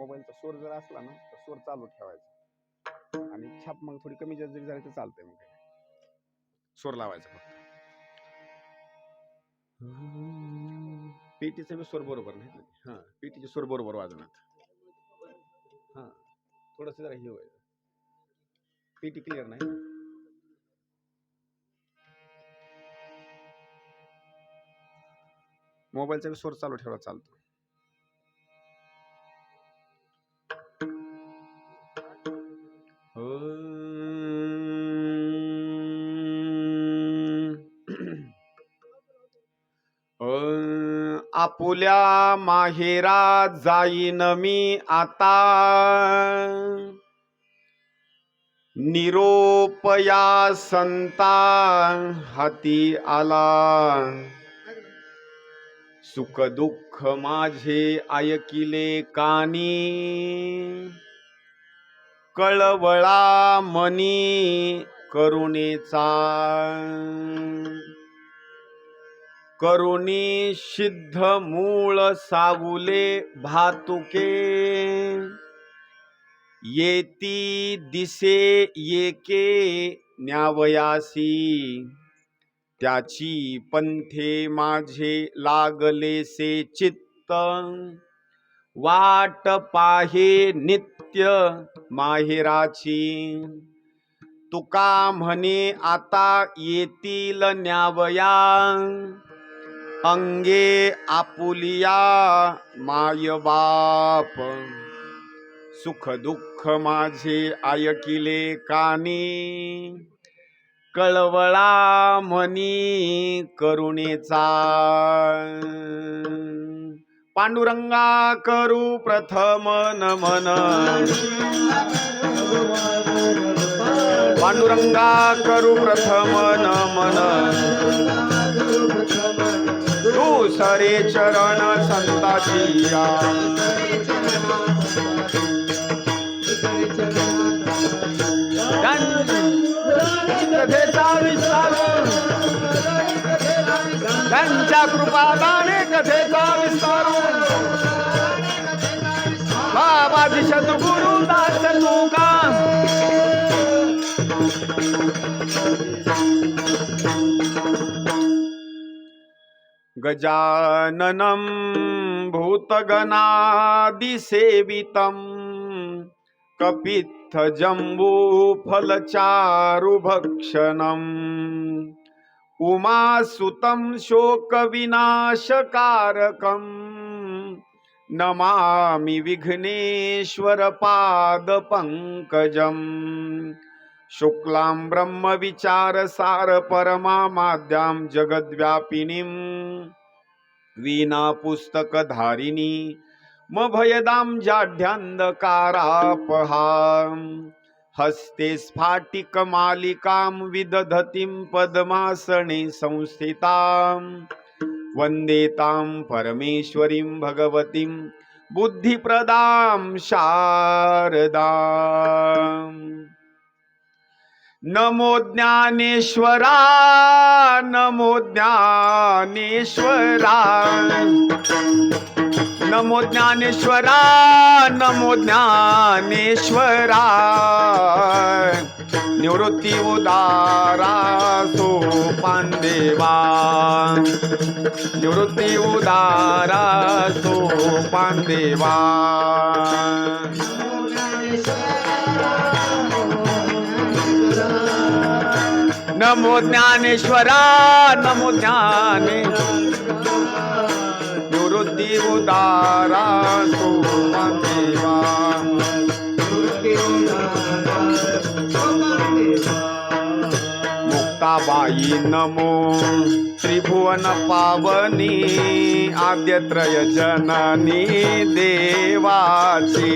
मोबाईलचा स्वर जर असला ना तर स्वर चालू ठेवायचा आणि छाप मग थोडी कमी जास्त जरी झाली तर चालतंय. मग स्वर लावायचा फक्त. पेटीचा बी स्वर बरोबर नाही. हा, पेटीचे स्वर बरोबर वाजवणार. हा, थोडस जरा हे व्हायचं. पेटी क्लिअर नाही ना. मोबाईलचा बी स्वर चालू ठेवला चालतो. आपुल्या माहेरा जाईन मी आता, निरोपया संता हाती आला. सुख दुःख माझे ऐकिले कानी, कळवळा मनी करुणेचा. करुणी सिद्ध मूळ सावुले भातुके, येती दिसे येके न्यावयासी. त्याची पंथे माझे लागलेसे चित्त, वाट पाहे नित्य माहेराची. तुका म्हणे आता येतील न्यावया, अंगे आपुलिया माय बाप. सुख दुःख माझे ऐकिले कानी, कळवळा मनी करुणेचा. पांडुरंगा करू प्रथम नमन, पांडुरंगा करू प्रथम नमन. दुसरे चरण संताचिया, कथेचा विस्तार, त्यांच्या कृपादाने कथेचा विस्तार. बाबाजी सद्गुरु दास तुका, गजाननं भूतगणादिसेवितं, कपित्थ जम्बू फलचारुभक्षणम्. उमासुतं शोकविनाशकारकं, नमामि विघ्नेश्वर पादपङ्कजम्. शुक्लां ब्रह्मविचारसार परमामाद्यां जगद्व्यापिनीं, वीणा पुस्तकधारिणी मभयदां जाढ्यान्धकारापहां. हस्ते स्फाटिकमालिकां विदधतीं पद्मासने संस्थितां. वन्दे तां परमेश्वरीं भगवतीं बुद्धिप्रदां शारदाम्. नमो ज्ञानेश्वरा, नमो ज्ञानेश्वरा, नमो ज्ञानेश्वरा, नमो ज्ञानेश्वरा. निवृत्ती उदारा सोपान देवा, निवृत्ती उदारा सोपान देवा. नमो ज्ञानेश्वरा, नमो ज्ञाने, निवृत्ती उदारा सोपान देवा. मुक्ताबाई नमो त्रिभुवन पावनी, आद्यत्रय जननी देवाची.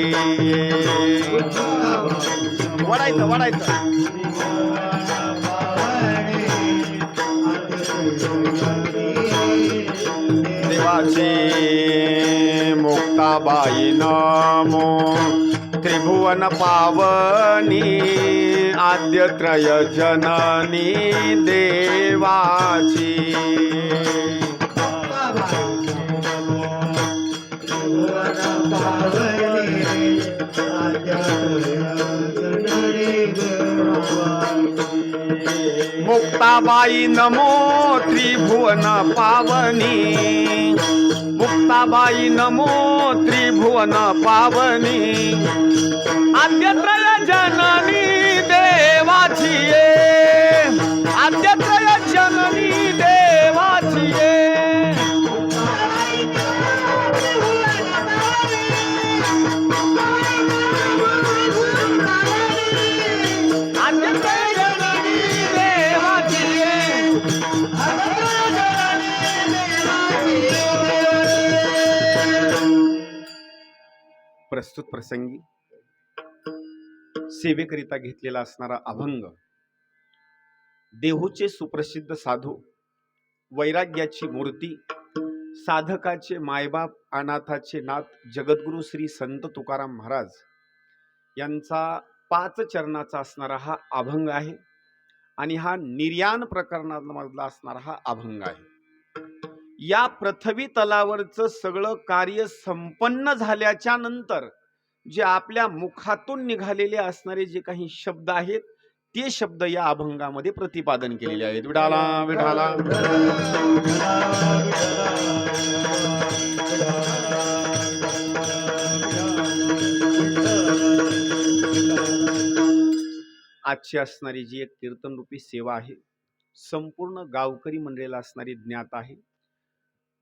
वडायचं वडायचं. देवाची मुक्ताबाई नमो त्रिभुवन पावनी, आद्यत्रय जननी देवाची. मुक्ताबाई नमो त्रिभुवन पावनी, मुक्ताबाई नमो त्रिभुवन पावनी, आद्यत्रय जननी देवाची ये, आद्यत्रय जननी देवाची ये. प्रस्तुत प्रसंगी सेवेकरिता घेतलेला असणारा अभंग देहूचे सुप्रसिद्ध साधू, वैराग्याची मूर्ती, साधकाचे मायबाप, अनाथाचे नाथ, जगद्गुरु श्री संत तुकाराम महाराज यांचा 5 चरणाचा असणारा हा अभंग आहे आणि हा निर्याण प्रकरणामधला असणारा हा अभंग आहे. या पृथ्वी तलावरचं सगळं कार्य संपन्न झाल्याच्या नंतर जे आपल्या मुखातून निघालेले असणारे जे काही शब्द आहेत ते शब्द या अभंगामध्ये प्रतिपादन केलेले आहेत. विठाला विठाला आजची असणारी जी एक कीर्तन रूपी सेवा आहे, संपूर्ण गावकरी मंडळीला असणारी ज्ञात आहे.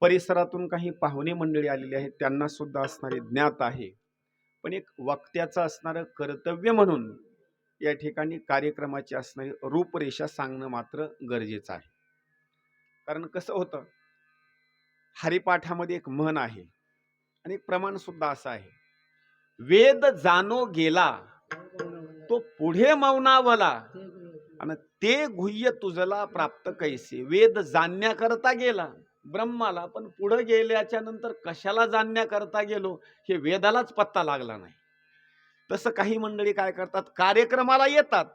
परिसरातून काही पाहुणे मंडळी आलेली आहेत, त्यांना सुद्धा असणारे ज्ञात आहे. पण एक वक्त्याचं असणारं कर्तव्य म्हणून या ठिकाणी कार्यक्रमाची असणारी रूपरेषा सांगणं मात्र गरजेचं आहे. कारण कसं होतं, हरिपाठामध्ये एक म्हण आहे आणि एक प्रमाण सुद्धा असं आहे, वेद जाणो गेला तो पुढे मौनावला आणि ते गुह्य तुझला प्राप्त कैसे. वेद जाणण्याकरता गेला ब्रह्माला, पण पुढे गेल्याच्या नंतर कशाला जाणण्याकरता गेलो हे वेदालाच पत्ता लागला नाही. तसं काही मंडळी काय करतात, कार्यक्रमाला येतात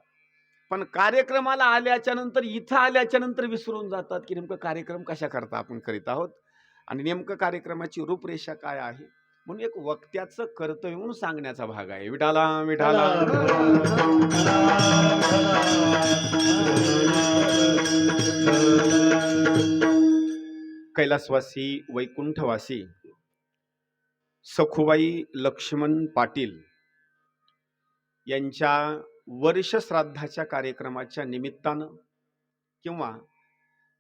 पण कार्यक्रमाला आल्याच्या नंतर, इथं आल्याच्या नंतर विसरून जातात की नेमकं कार्यक्रम कशा करता आपण करीत आहोत आणि नेमकं कार्यक्रमाची रूपरेषा काय आहे. म्हणून एक वक्त्याचं कर्तव्य म्हणून सांगण्याचा भाग आहे. विठाला विठाला कैलासवासी वैकुंठवासी सखुबाई लक्ष्मण पाटील यांच्या वर्ष श्राद्धाच्या कार्यक्रमाच्या निमित्तानं किंवा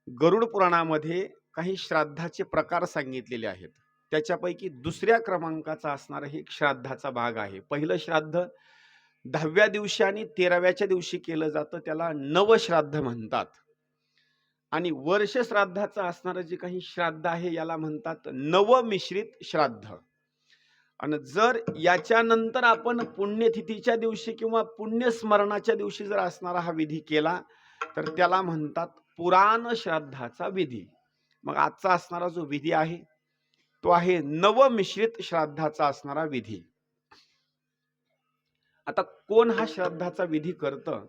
गरुड पुराणामध्ये काही श्राद्धाचे प्रकार सांगितलेले आहेत, त्याच्यापैकी दुसऱ्या क्रमांकाचा असणारा हे श्राद्धाचा भाग आहे. पहिलं श्राद्ध 10व्या दिवशी आणि 13व्याच्या दिवशी केलं जातं, त्याला नवश्राद्ध म्हणतात. आणि वर्ष श्राद्धाचं असणारं जे काही श्राद्ध आहे याला म्हणतात नवमिश्रित श्राद्ध. आणि जर याच्यानंतर आपण पुण्यतिथीच्या दिवशी किंवा पुण्यस्मरणाच्या दिवशी जर असणारा हा विधी केला तर त्याला म्हणतात पुराण श्राद्धाचा विधी. मग आजचा असणारा जो विधी आहे तो आहे नवमिश्रित श्राद्धाचा असणारा विधी. आता कोण हा श्राद्धाचा विधी करतं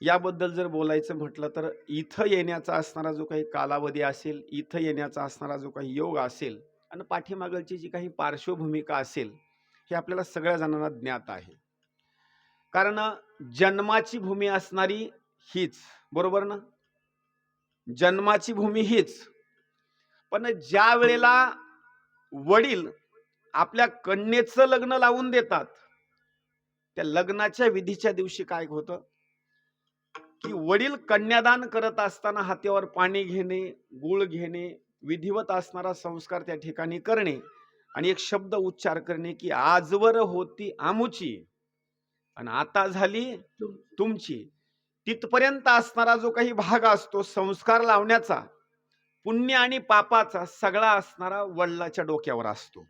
याबद्दल जर बोलायचं म्हटलं तर इथं येण्याचा असणारा जो काही कालावधी असेल, इथं येण्याचा असणारा जो काही योग असेल आणि पाठीमागलची जी काही पार्श्वभूमिका असेल हे आपल्याला सगळ्या जणांना ज्ञात आहे. कारण जन्माची भूमी असणारी हीच, बरोबर ना, जन्माची भूमी हीच. पण ज्या वेळेला वडील आपल्या कन्येचं लग्न लावून देतात त्या लग्नाच्या विधीच्या दिवशी काय होतं की वडील कन्यादान करत असताना हातावर पाणी घेणे, गुळ घेणे, विधिवत असणारा संस्कार त्या ठिकाणी करणे आणि एक शब्द उच्चार करणे की आजवर होती आमुची आणि आता झाली तुमची. तिथपर्यंत असणारा जो काही भाग असतो संस्कार लावण्याचा, पुण्य आणि पापाचा सगळा असणारा वडिलाच्या डोक्यावर असतो.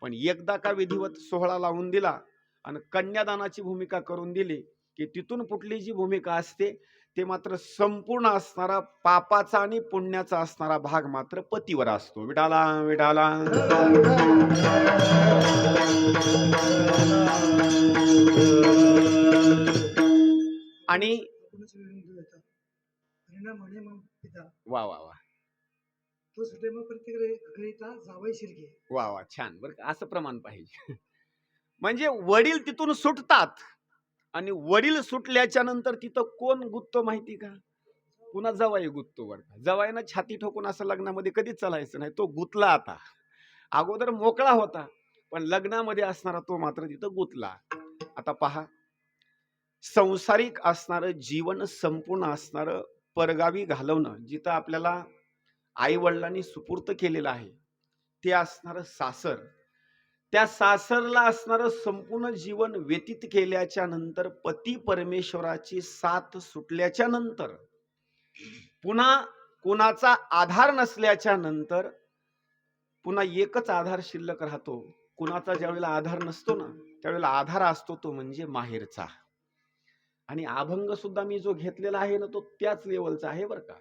पण एकदा का विधिवत सोहळा लावून दिला आणि कन्यादानाची भूमिका करून दिली की तिथून पुढली जी भूमिका असते ते मात्र संपूर्ण असणारा पापाचा आणि पुण्याचा असणारा भाग मात्र पतीवर असतो. विठाला विठाला आणि वा वा वा वा वा छान. बरं असं प्रमाण पाहिजे. म्हणजे वडील तिथून सुटतात आणि वडील सुटल्याच्या नंतर तिथं कोण गुत्तो माहिती का? पुन्हा जावाई गुत्तो बरं का. जावाईनं छाती ठोकून असं लग्नामध्ये कधीच चालायचं नाही. तो गुतला आता. अगोदर मोकळा होता, पण लग्नामध्ये असणारा तो मात्र तिथं गुतला. आता पहा, संसारिक असणारं जीवन संपूर्ण असणारं परगावी घालवणं, जिथं आपल्याला आई वडिलांनी सुपूर्त केलेलं आहे, ते असणारं सासर. त्या सासरला असणारं संपूर्ण जीवन व्यतीत केल्याच्या नंतर पती परमेश्वराची साथ सुटल्याच्या नंतर पुन्हा कुणाचा आधार नसल्याच्या नंतर पुन्हा एकच आधार शिल्लक राहतो. कुणाचा ज्यावेळेला आधार नसतो ना, त्यावेळेला आधार असतो तो म्हणजे माहेरचा. आणि अभंग सुद्धा मी जो घेतलेला आहे ना, तो त्याच लेवलचा आहे बरं का.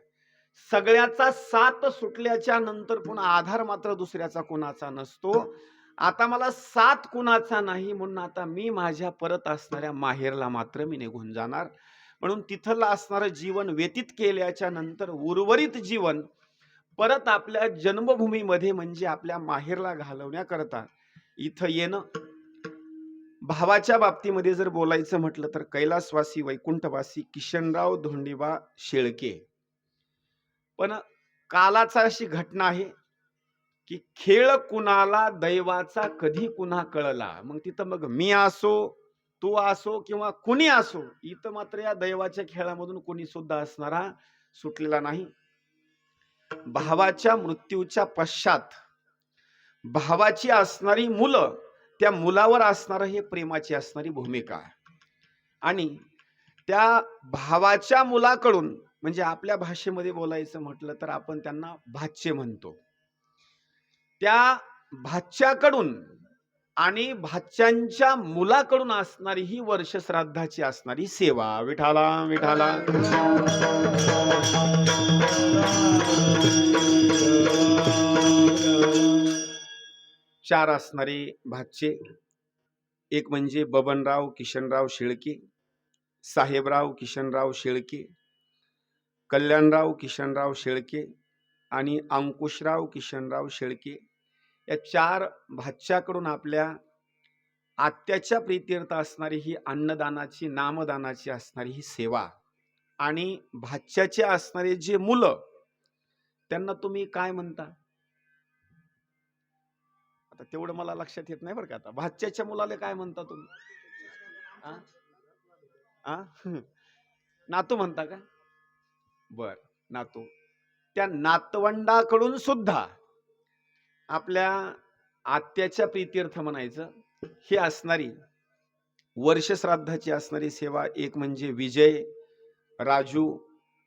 सगळ्याचा साथ सुटल्याच्या नंतर पुन्हा आधार मात्र दुसऱ्याचा कुणाचा नसतो. आता मला साथ कुणाचा नाही, म्हणून आता मी माझ्या परत असणाऱ्या माहेरला मात्र मी निघून जाणार. म्हणून तिथलं असणारं जीवन व्यतीत केल्याच्या नंतर उर्वरित जीवन परत आपल्या जन्मभूमीमध्ये म्हणजे आपल्या माहेरला घालवण्याकरता इथं येणं. भावाच्या बाबतीमध्ये जर बोलायचं म्हटलं तर कैलासवासी वैकुंठवासी किशनराव धोंडीबा शेळके. पण कालाचा अशी घटना आहे की खेळ कुणाला दैवाचा कधी कुणा कळला. मग तिथं मग मी असो, तू असो किंवा कुणी असो, इथं मात्र या दैवाच्या खेळामधून कुणी सुद्धा असणारा सुटलेला नाही. भावाच्या मृत्यूच्या पश्चात भावाची असणारी मुलं, त्या मुलावर असणारं हे प्रेमाची असणारी भूमिका. आणि त्या भावाच्या मुलाकडून म्हणजे आपल्या भाषेमध्ये बोलायचं म्हटलं तर आपण त्यांना भाचे म्हणतो. त्या भाच्याकडून आणि भाच्यांच्या मुलाकडून असणारी ही वर्ष श्राद्धाची असणारी सेवा. विठाला विठाला. चार असणारे भाचे, एक म्हणजे बबनराव किशनराव शेळके, साहेबराव किशनराव शेळके, कल्याणराव किशनराव शेळके आणि अंकुशराव किशनराव शेळके. या चार भाच्याकडून आपल्या आत्याच्या प्रीत्यर्थ असणारी ही अन्नदानाची नामदानाची असणारी ही सेवा. आणि भाच्याचे असणारे जे मुलं, त्यांना तुम्ही काय म्हणता? आता तेवढं मला लक्षात येत नाही बरं का. आता भाच्याच्या मुलाला काय म्हणता तुम्ही? नातू म्हणता का? बर, नातू. त्या नातवंडाकडून सुद्धा आपल्या आत्याच्या प्रीत्यर्थ म्हणायचं ही असणारी वर्ष श्राद्धाची असणारी सेवा. एक म्हणजे विजय, राजू,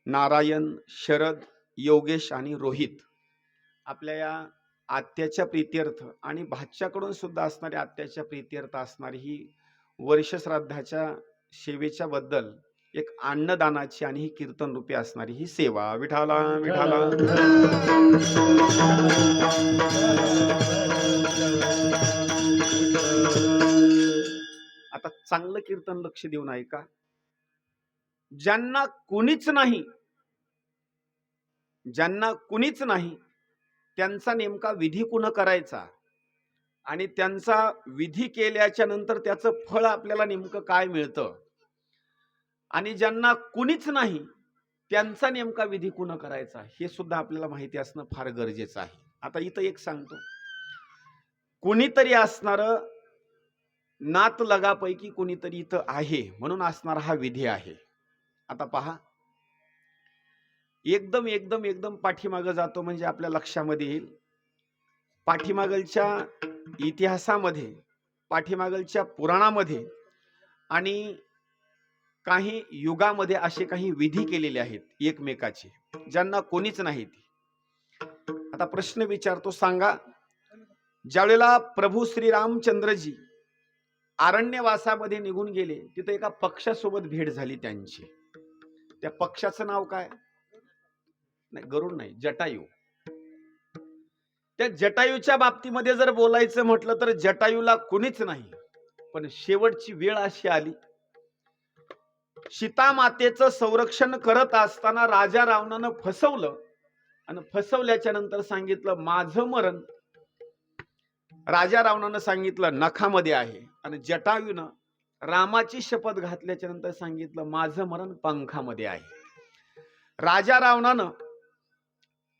नारायण, शरद, योगेश आणि रोहित. आपल्या या आत्याच्या प्रीत्यर्थ आणि भाच्याकडून सुद्धा असणारी आत्याच्या प्रीत्यर्थ असणारी ही वर्ष श्राद्धाच्या सेवेच्या बद्दल एक अन्नदानाची आणि ही कीर्तन रूपी असणारी ही सेवा. विठाला विठाला. आता चांगलं कीर्तन लक्ष देऊन ऐका. ज्यांना कुणीच नाही, ज्यांना कुणीच नाही त्यांचा नेमका विधी कुणा करायचा आणि त्यांचा विधी केल्याच्या नंतर त्याचं फळ आपल्याला नेमकं काय मिळतं, आणि ज्यांना कुणीच नाही त्यांचा नेमका विधी कुणा करायचा हे सुद्धा आपल्याला माहिती असणं फार गरजेचं आहे. आता इथं एक सांगतो, कुणीतरी असणारं नात लगापैकी कुणीतरी इथं आहे म्हणून असणारा हा विधी आहे. आता पहा, एकदम एकदम एकदम पाठीमागं जातो म्हणजे आपल्या लक्षामध्ये येईल. पाठीमागलच्या इतिहासामध्ये, पाठीमागलच्या पुराणामध्ये आणि काही युगामध्ये असे काही विधी केलेले आहेत एकमेकाचे, ज्यांना कोणीच नाही. आता प्रश्न विचारतो, सांगा, ज्यावेळेला प्रभू श्री रामचंद्रजी अरण्यवासामध्ये निघून गेले, तिथे एका पक्षासोबत भेट झाली त्यांची. त्या पक्षाचं नाव काय? नाही, गरुड नाही, जटायू. त्या जटायूच्या बाबतीमध्ये जर बोलायचं म्हटलं तर जटायूला कुणीच नाही. पण शेवटची वेळ अशी आली, सीता मातेचं संरक्षण करत असताना राजा रावणानं फसवलं आणि फसवल्याच्या नंतर सांगितलं माझं मरण राजा रावणानं सांगितलं नखामध्ये आहे, आणि जटायूनं रामाची शपथ घातल्याच्या नंतर सांगितलं माझं मरण पंखामध्ये आहे. राजा रावणानं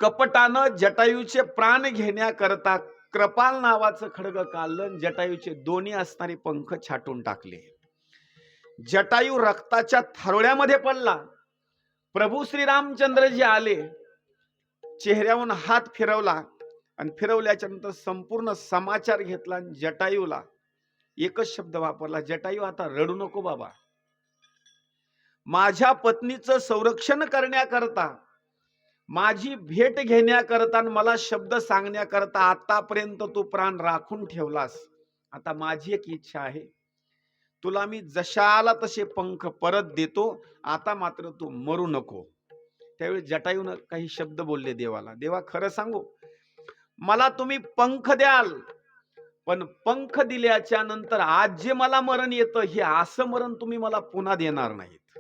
कपटानं जटायूचे प्राण घेण्याकरता कृपाल नावाचं खड्ग काढलं, जटायूचे दोन्ही असणारे पंख छाटून टाकले. जटायू रक्ताच्या थारोळ्यामध्ये पडला. प्रभू श्रीरामचंद्रजी आले, चेहऱ्यावरून हात फिरवला आणि फिरवल्याच्या नंतर संपूर्ण समाचार घेतला. जटायूला एकच शब्द वापरला, जटायू आता रडू नको बाबा. माझ्या पत्नीचं संरक्षण करण्याकरता, माझी भेट घेण्याकरता, मला शब्द सांगण्याकरता आतापर्यंत तू प्राण राखून ठेवलास. आता माझी एक इच्छा आहे, तुला मी जशाला तसे पंख परत देतो, आता मात्र तू मरू नको. त्यावेळी जटायूनं काही शब्द बोलले देवाला, देवा खरं सांगू, मला तुम्ही पंख द्याल, पण पंख दिल्याच्या नंतर आज जे मला मरण येतं, हे असं मरण तुम्ही मला पुन्हा देणार नाहीत.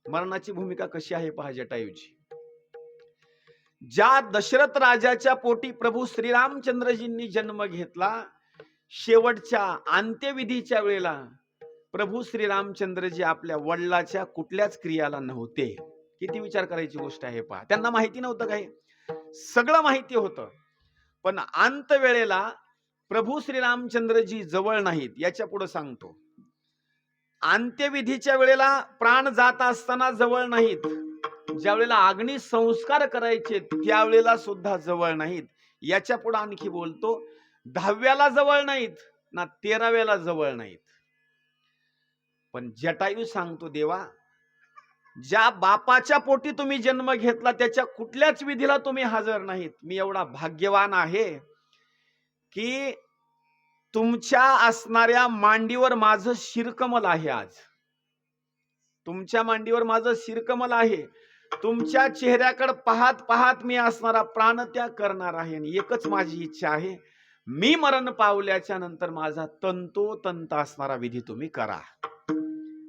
मरणाची भूमिका कशी आहे पहा जटायूची. ज्या दशरथ राजाच्या पोटी प्रभू श्रीरामचंद्रजींनी जन्म घेतला, शेवटच्या अंत्यविधीच्या वेळेला प्रभू श्रीरामचंद्रजी आपल्या वडिलाच्या कुठल्याच क्रियाला नव्हते. किती विचार करायची गोष्ट आहे पहा. त्यांना माहिती नव्हतं काय? सगळं माहिती होतं, पण अंत वेळेला प्रभू श्रीरामचंद्रजी जवळ नाहीत. याच्या पुढे सांगतो, अंत्यविधीच्या वेळेला प्राण जात असताना जवळ नाहीत, ज्या वेळेला अग्नी संस्कार करायचे त्यावेळेला सुद्धा जवळ नाहीत. याच्या पुढे आणखी बोलतो, 10व्याला जवळ नाहीत ना 13व्याला जवळ नाहीत. पण जटायू सांगतो, देवा ज्या बापाच्या पोटी तुम्ही जन्म घेतला त्याच्या कुठल्याच विधीला तुम्ही हजर नाहीत. मी एवढा भाग्यवान आहे की तुमच्या असणाऱ्या मांडीवर माझं शिरकमल आहे. आज तुमच्या मांडीवर माझं शिरकमल आहे. तुमच्या चेहऱ्याकडे पाहत पाहत मी असणारा प्राणत्याग करणार आहे. आणि एकच माझी इच्छा आहे, मी मरण पावल्याच्या नंतर माझा तंतोतंत असणारा विधी तुम्ही करा.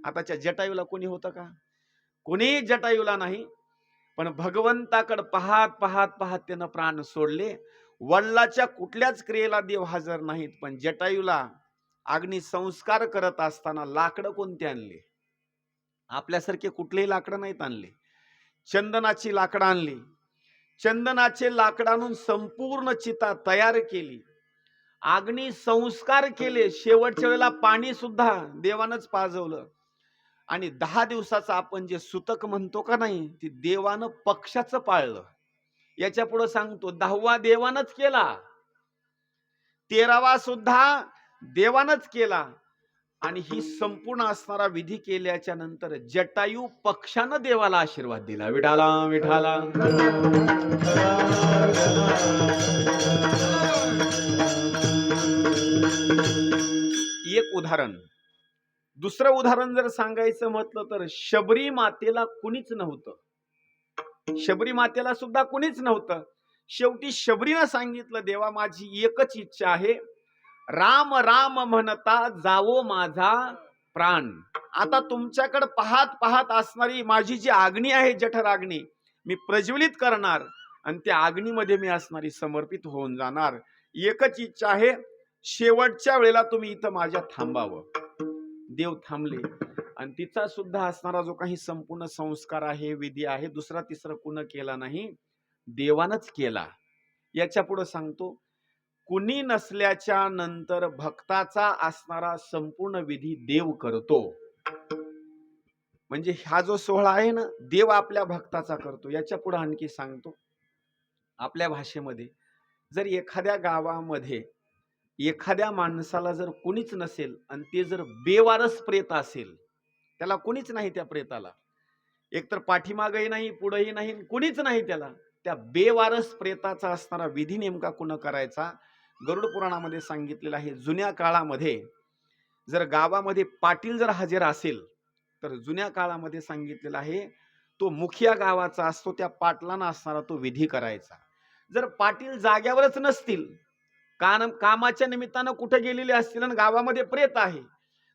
आताच्या जटायूला कोणी होतं का? कोणी जटायूला नाही. पण भगवंताकडे पाहत पाहत पाहत त्यानं प्राण सोडले. वडिलाच्या कुठल्याच क्रियेला देव हजर नाहीत. पण जटायूला अग्नी संस्कार करत असताना लाकडं कोणते आणले? आपल्यासारखे कुठलेही लाकडं नाहीत आणले. चंदनाची लाकडं आणली. चंदनाचे लाकडं आणून संपूर्ण चिता तयार केली, अग्नी संस्कार केले. शेवटच्या वेळेला पाणी सुद्धा देवानंच पाजवलं. आणि 10 दिवसाचं आपण जे सुतक म्हणतो का नाही, ते देवानं पक्षाचं पाळलं. याच्या पुढे सांगतो, 10वा देवानच केला, 13वा सुद्धा देवानच केला. आणि ही संपूर्ण असणारा विधी केल्याच्या नंतर जटायू पक्षानं देवाला आशीर्वाद दिला. विठाला विठाला. एक उदाहरण. दुसरं उदाहरण जर सांगायचं म्हटलं तर शबरी मातेला कुणीच नव्हतं. शबरी मातेला सुद्धा कुणीच नव्हतं. शेवटी शबरीनं सांगितलं, देवा माझी एकच इच्छा आहे, राम राम म्हणता जावो माझा प्राण. आता तुमच्याकडे पाहत पाहत असणारी माझी जी अग्नी आहे, जठराग्नी, मी प्रज्वलित करणार आणि त्या अग्नीमध्ये मी असणारी समर्पित होऊन जाणार. एकच इच्छा आहे, शेवटच्या वेळेला तुम्ही इथं माझ्या थांबावं. देव थांबले आणि तिचा सुद्धा असणारा जो काही संपूर्ण संस्कार आहे, विधी आहे, दुसरा तिसरा कुण केला नाही, देवानच केला. याच्या पुढे सांगतो, कुणी नसल्याच्या नंतर भक्ताचा असणारा संपूर्ण विधी देव करतो. म्हणजे हा जो सोहळा आहे ना, देव आपल्या भक्ताचा करतो. याच्या पुढे आणखी सांगतो, आपल्या भाषेमध्ये जर एखाद्या गावामध्ये एखाद्या माणसाला जर कुणीच नसेल आणि ते जर बेवारस प्रेत असेल, त्याला कुणीच नाही, त्या प्रेताला एकतर पाठीमागही नाही, पुढेही नाही, कुणीच नाही त्याला, त्या बेवारस प्रेताचा असणारा विधी नेमका कुण करायचा, गरुड पुराणामध्ये सांगितलेलं आहे. जुन्या काळामध्ये जर गावामध्ये पाटील जर हजर असेल तर जुन्या काळामध्ये सांगितलेलं आहे, तो मुखिया गावाचा असतो, त्या पाटलांना असणारा तो विधी करायचा. जर पाटील जाग्यावरच नसतील, कामाच्या निमित्तानं कुठे गेलेले असतील आणि गावामध्ये प्रेत आहे,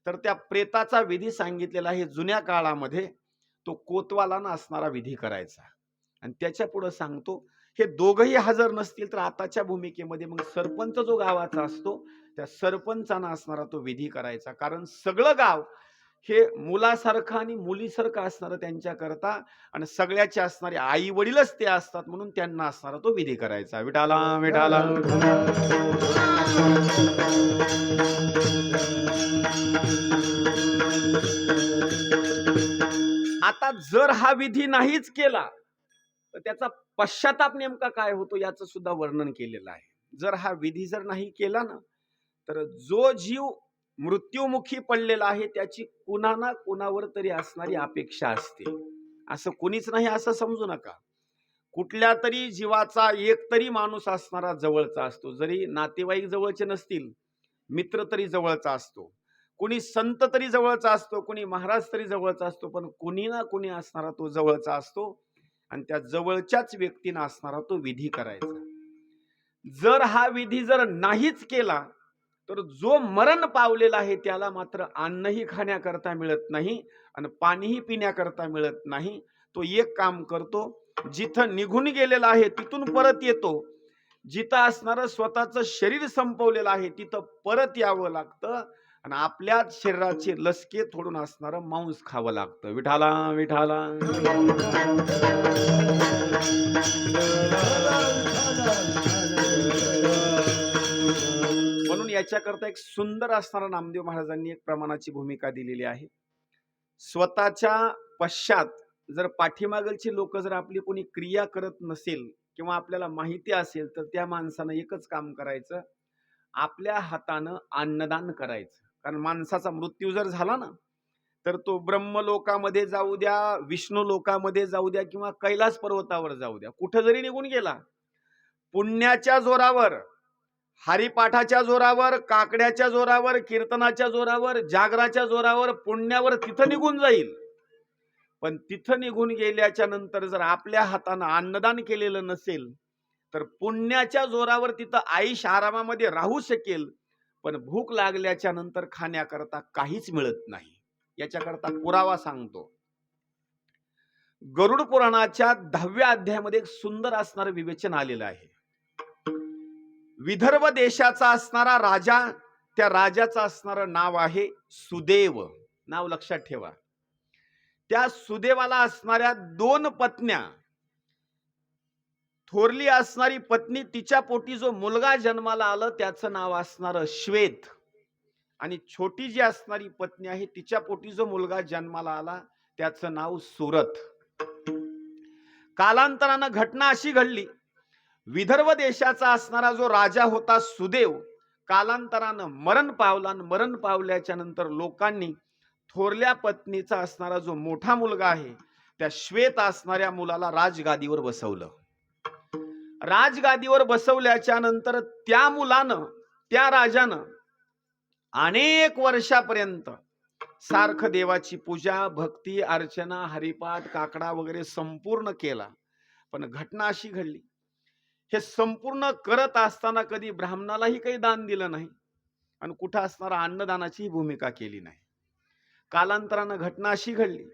तर त्या प्रेताचा विधी सांगितलेला आहे जुन्या काळामध्ये, तो कोतवालानं असणारा विधी करायचा. आणि त्याच्या पुढे सांगतो, हे दोघंही हजर नसतील तर आताच्या भूमिकेमध्ये मग सरपंच जो गावाचा असतो त्या सरपंचानं असणारा तो विधी करायचा. कारण सगळं गाव हे मुलासारखं आणि मुलीसारखं असणारं त्यांच्याकरता आणि सगळ्याचे असणारे आई वडीलच ते असतात म्हणून त्यांना असणारा तो विधी करायचा. विठाला विठाला. आता जर हा विधी नाहीच केला तर त्याचा पश्चाताप नेमका काय होतो याचं सुद्धा वर्णन केलेलं आहे. जर हा विधी जर नाही केला ना तर जो जीव मृत्युमुखी पडलेला आहे त्याची कुणा ना कुणावर तरी असणारी अपेक्षा असते. असं कुणीच नाही असं समजू नका. कुठल्या तरी जीवाचा एक तरी माणूस असणारा जवळचा असतो. जरी नातेवाईक जवळचे नसतील, मित्र तरी जवळचा असतो, कुणी संत तरी जवळचा असतो, कुणी महाराज तरी जवळचा असतो, पण कुणी ना कुणी असणारा तो जवळचा असतो आणि त्या जवळच्याच व्यक्तीनं असणारा तो विधी करायचा. जर हा विधी जर नाहीच केला तर जो मरण पावलेला आहे त्याला मात्र अन्नही खाण्याकरता मिळत नाही आणि पाणीही पिण्याकरता मिळत नाही. तो एक काम करतो, जिथं निघून गेलेला आहे तिथून परत येतो, जिथं असणारं स्वतःचं शरीर संपवलेलं आहे तिथं परत यावं लागतं आणि आपल्याच शरीराचे लसके तोडून असणारं मांस खावं लागतं. विठाला विठाला. म्हणून याच्याकरता एक सुंदर असणारा नामदेव महाराजांनी एक प्रमाणाची भूमिका दिलेली आहे. स्वतःच्या पश्चात जर पाठीमागलची लोक जर आपली कोणी क्रिया करत नसेल किंवा आपल्याला माहिती असेल तर त्या माणसानं एकच काम करायचं, आपल्या हातानं अन्नदान करायचं. कारण माणसाचा मृत्यू जर झाला ना तर तो ब्रह्मलोकामध्ये जाऊ द्या, विष्णू लोकामध्ये जाऊ द्या किंवा कैलास पर्वतावर जाऊ द्या, कुठं जरी निघून गेला, पुण्याच्या जोरावर, हरिपाठाच्या जोरावर, काकड्याच्या जोरावर, कीर्तनाच्या जोरावर, जागराच्या जोरावर, पुण्यावर तिथं निघून जाईल. पण तिथं निघून गेल्याच्या नंतर जर आपल्या हातानं अन्नदान केलेलं नसेल तर पुण्याच्या जोरावर तिथं आईश आरामामध्ये राहू शकेल, पण भूक लागल्याच्या नंतर खाण्याकरता काहीच मिळत नाही. याच्याकरता पुरावा सांगतो. गरुड पुराणाच्या 10व्या अध्यायामध्ये एक सुंदर असणारं विवेचन आलेलं आहे. विदर्भ देशाचा असणारा राजा, त्या राजाचं असणारं नाव आहे सुदेव. नाव लक्षात ठेवा. त्या सुदेवाला असणाऱ्या 2 पत्न्या, थोरली असणारी पत्नी तिच्या पोटी जो मुलगा जन्माला आलं त्याचं नाव असणारं श्वेत आणि छोटी जी असणारी पत्नी आहे तिच्या पोटी जो मुलगा जन्माला आला त्याचं नाव सुरथ. कालांतरानं घटना अशी घडली, विदर्भ देशाचा असणारा जो राजा होता सुदेव कालांतरानं मरण पावला आणि मरण पावल्याच्या नंतर लोकांनी थोरल्या पत्नीचा असणारा जो मोठा मुलगा आहे त्या श्वेत असणाऱ्या मुलाला राजगादीवर बसवलं. राजगादीवर बसवल्याच्या नंतर त्या मुलानं, त्या राजानं अनेक वर्षापर्यंत सारखं देवाची पूजा, भक्ती, अर्चना, हरिपाठ, काकडा वगैरे संपूर्ण केला. पण घटना अशी घडली, हे संपूर्ण करत असताना कधी ब्राह्मणालाही काही दान दिलं नाही आणि कुठं असणारा अन्नदानाची भूमिका केली नाही. कालांतरानं घटना अशी घडली,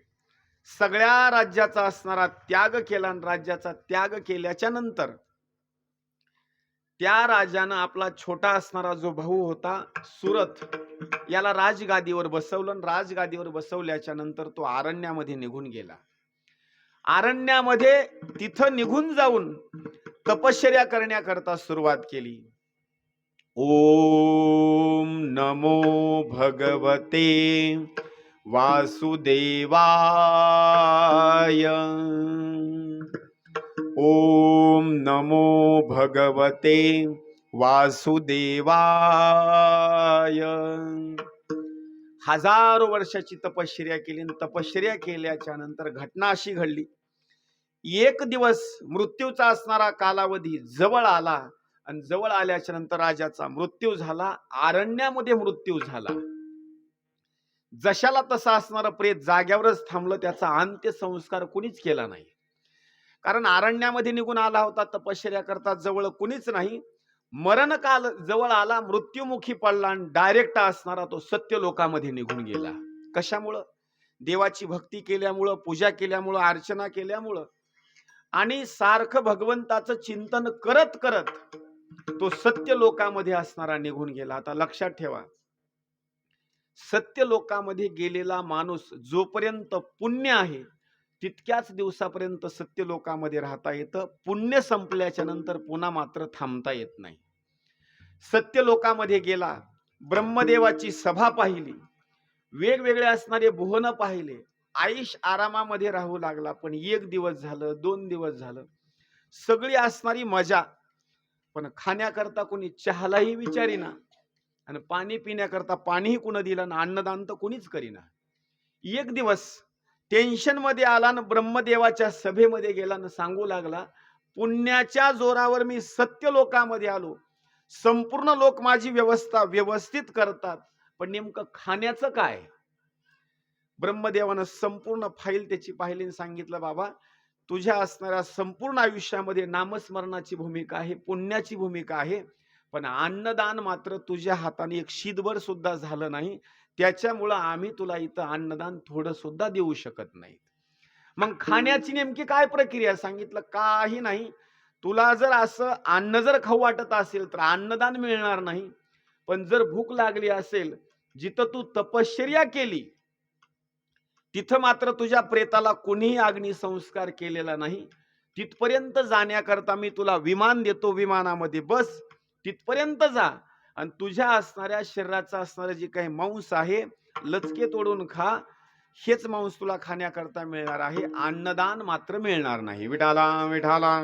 सगळ्या राज्याचा असणारा त्याग केला आणि राज्याचा त्याग केल्याच्या नंतर त्या राजानं आपला छोटा असणारा जो भाऊ होता सुरथ याला राजगादीवर बसवलं आणि राजगादीवर बसवल्याच्या नंतर तो अरण्यामध्ये निघून गेला. अरण्यामध्ये तिथं निघून जाऊन तपश्चर्या करण्याकरता सुरुवात केली. ओम नमो भगवते वासुदेवाय. ओम नमो भगवते वासुदेवाय. हजारो वर्षाची तपश्चर्या केली. तपश्चर्या केल्याच्या नंतर घटना अशी घडली, एक दिवस मृत्यूचा असणारा कालावधी जवळ आला आणि जवळ आल्याच्या नंतर राजाचा मृत्यू झाला. अरण्यामध्ये मृत्यू झाला. जशाला तसा असणारा प्रेत जाग्यावरच थांबलं, त्याचा अंत्यसंस्कार कुणीच केला नाही. कारण अरण्यामध्ये निघून आला होता तपश्चर्या करता, जवळ कुणीच नाही. मरणकाल जवळ आला, मृत्युमुखी पडला आणि डायरेक्ट असणारा तो सत्य लोकामध्ये निघून गेला. कशामुळं? देवाची भक्ती केल्यामुळं, पूजा केल्यामुळं, अर्चना केल्यामुळं. आणि सारखं भगवंताचं चिंतन करत करत तो सत्य लोकामध्ये असणारा निघून गेला. आता लक्षात ठेवा, सत्य लोकामध्ये गेलेला माणूस जोपर्यंत पुण्य आहे तितक्याच दिवसापर्यंत सत्य लोकामध्ये राहता येतं. पुण्य संपल्याच्या नंतर पुन्हा मात्र थांबता येत नाही. सत्य लोकामध्ये गेला, ब्रह्मदेवाची सभा पाहिली, वेगवेगळे असणारे भुवन पाहिले, आयुष आरामामध्ये राहू लागला. पण 1 दिवस झालं, 2 दिवस झालं, सगळी असणारी मजा, पण खाण्याकरता कोणी चहालाही विचारीना आणि पाणी पिण्याकरता पाणीही कुणी दिलं ना, अन्नदान तर कोणीच करीना. 1 दिवस टेन्शन मध्ये आला ना, ब्रह्मदेवाच्या सभेमध्ये गेला ना, सांगू लागला, पुण्याच्या जोरावर मी सत्य लोकामध्ये आलो, संपूर्ण लोक माझी व्यवस्था व्यवस्थित करतात, पण नेमकं खाण्याचं काय? ब्रह्मदेवानं संपूर्ण फाईल त्याची पाहिली आणि सांगितलं, बाबा तुझ्या असणाऱ्या संपूर्ण आयुष्यामध्ये नामस्मरणाची भूमिका आहे, पुण्याची भूमिका आहे, पण अन्नदान मात्र तुझ्या हाताने एक शीतभर सुद्धा झालं नाही. त्याच्यामुळं आम्ही तुला इथं अन्नदान थोडं सुद्धा देऊ शकत नाही. मग खाण्याची नेमकी काय प्रक्रिया? सांगितलं, काही नाही. तुला जर असं अन्न जर खाऊ वाटत असेल तर अन्नदान मिळणार नाही. पण जर भूक लागली असेल, जिथं तू तपश्चर्या केली तिथं मात्र तुझ्या प्रेताला कोणीही अग्निसंस्कार केलेला नाही, तिथपर्यंत जाण्याकरता मी तुला विमान देतो, विमानामध्ये बस, तिथपर्यंत जा आणि तुझ्या असणाऱ्या शरीराचा असणारं जे काही मांस आहे लचके तोडून खा. हेच मांस तुला खाण्याकरता मिळणार आहे, अन्नदान मात्र मिळणार नाही. विठाला विठाला.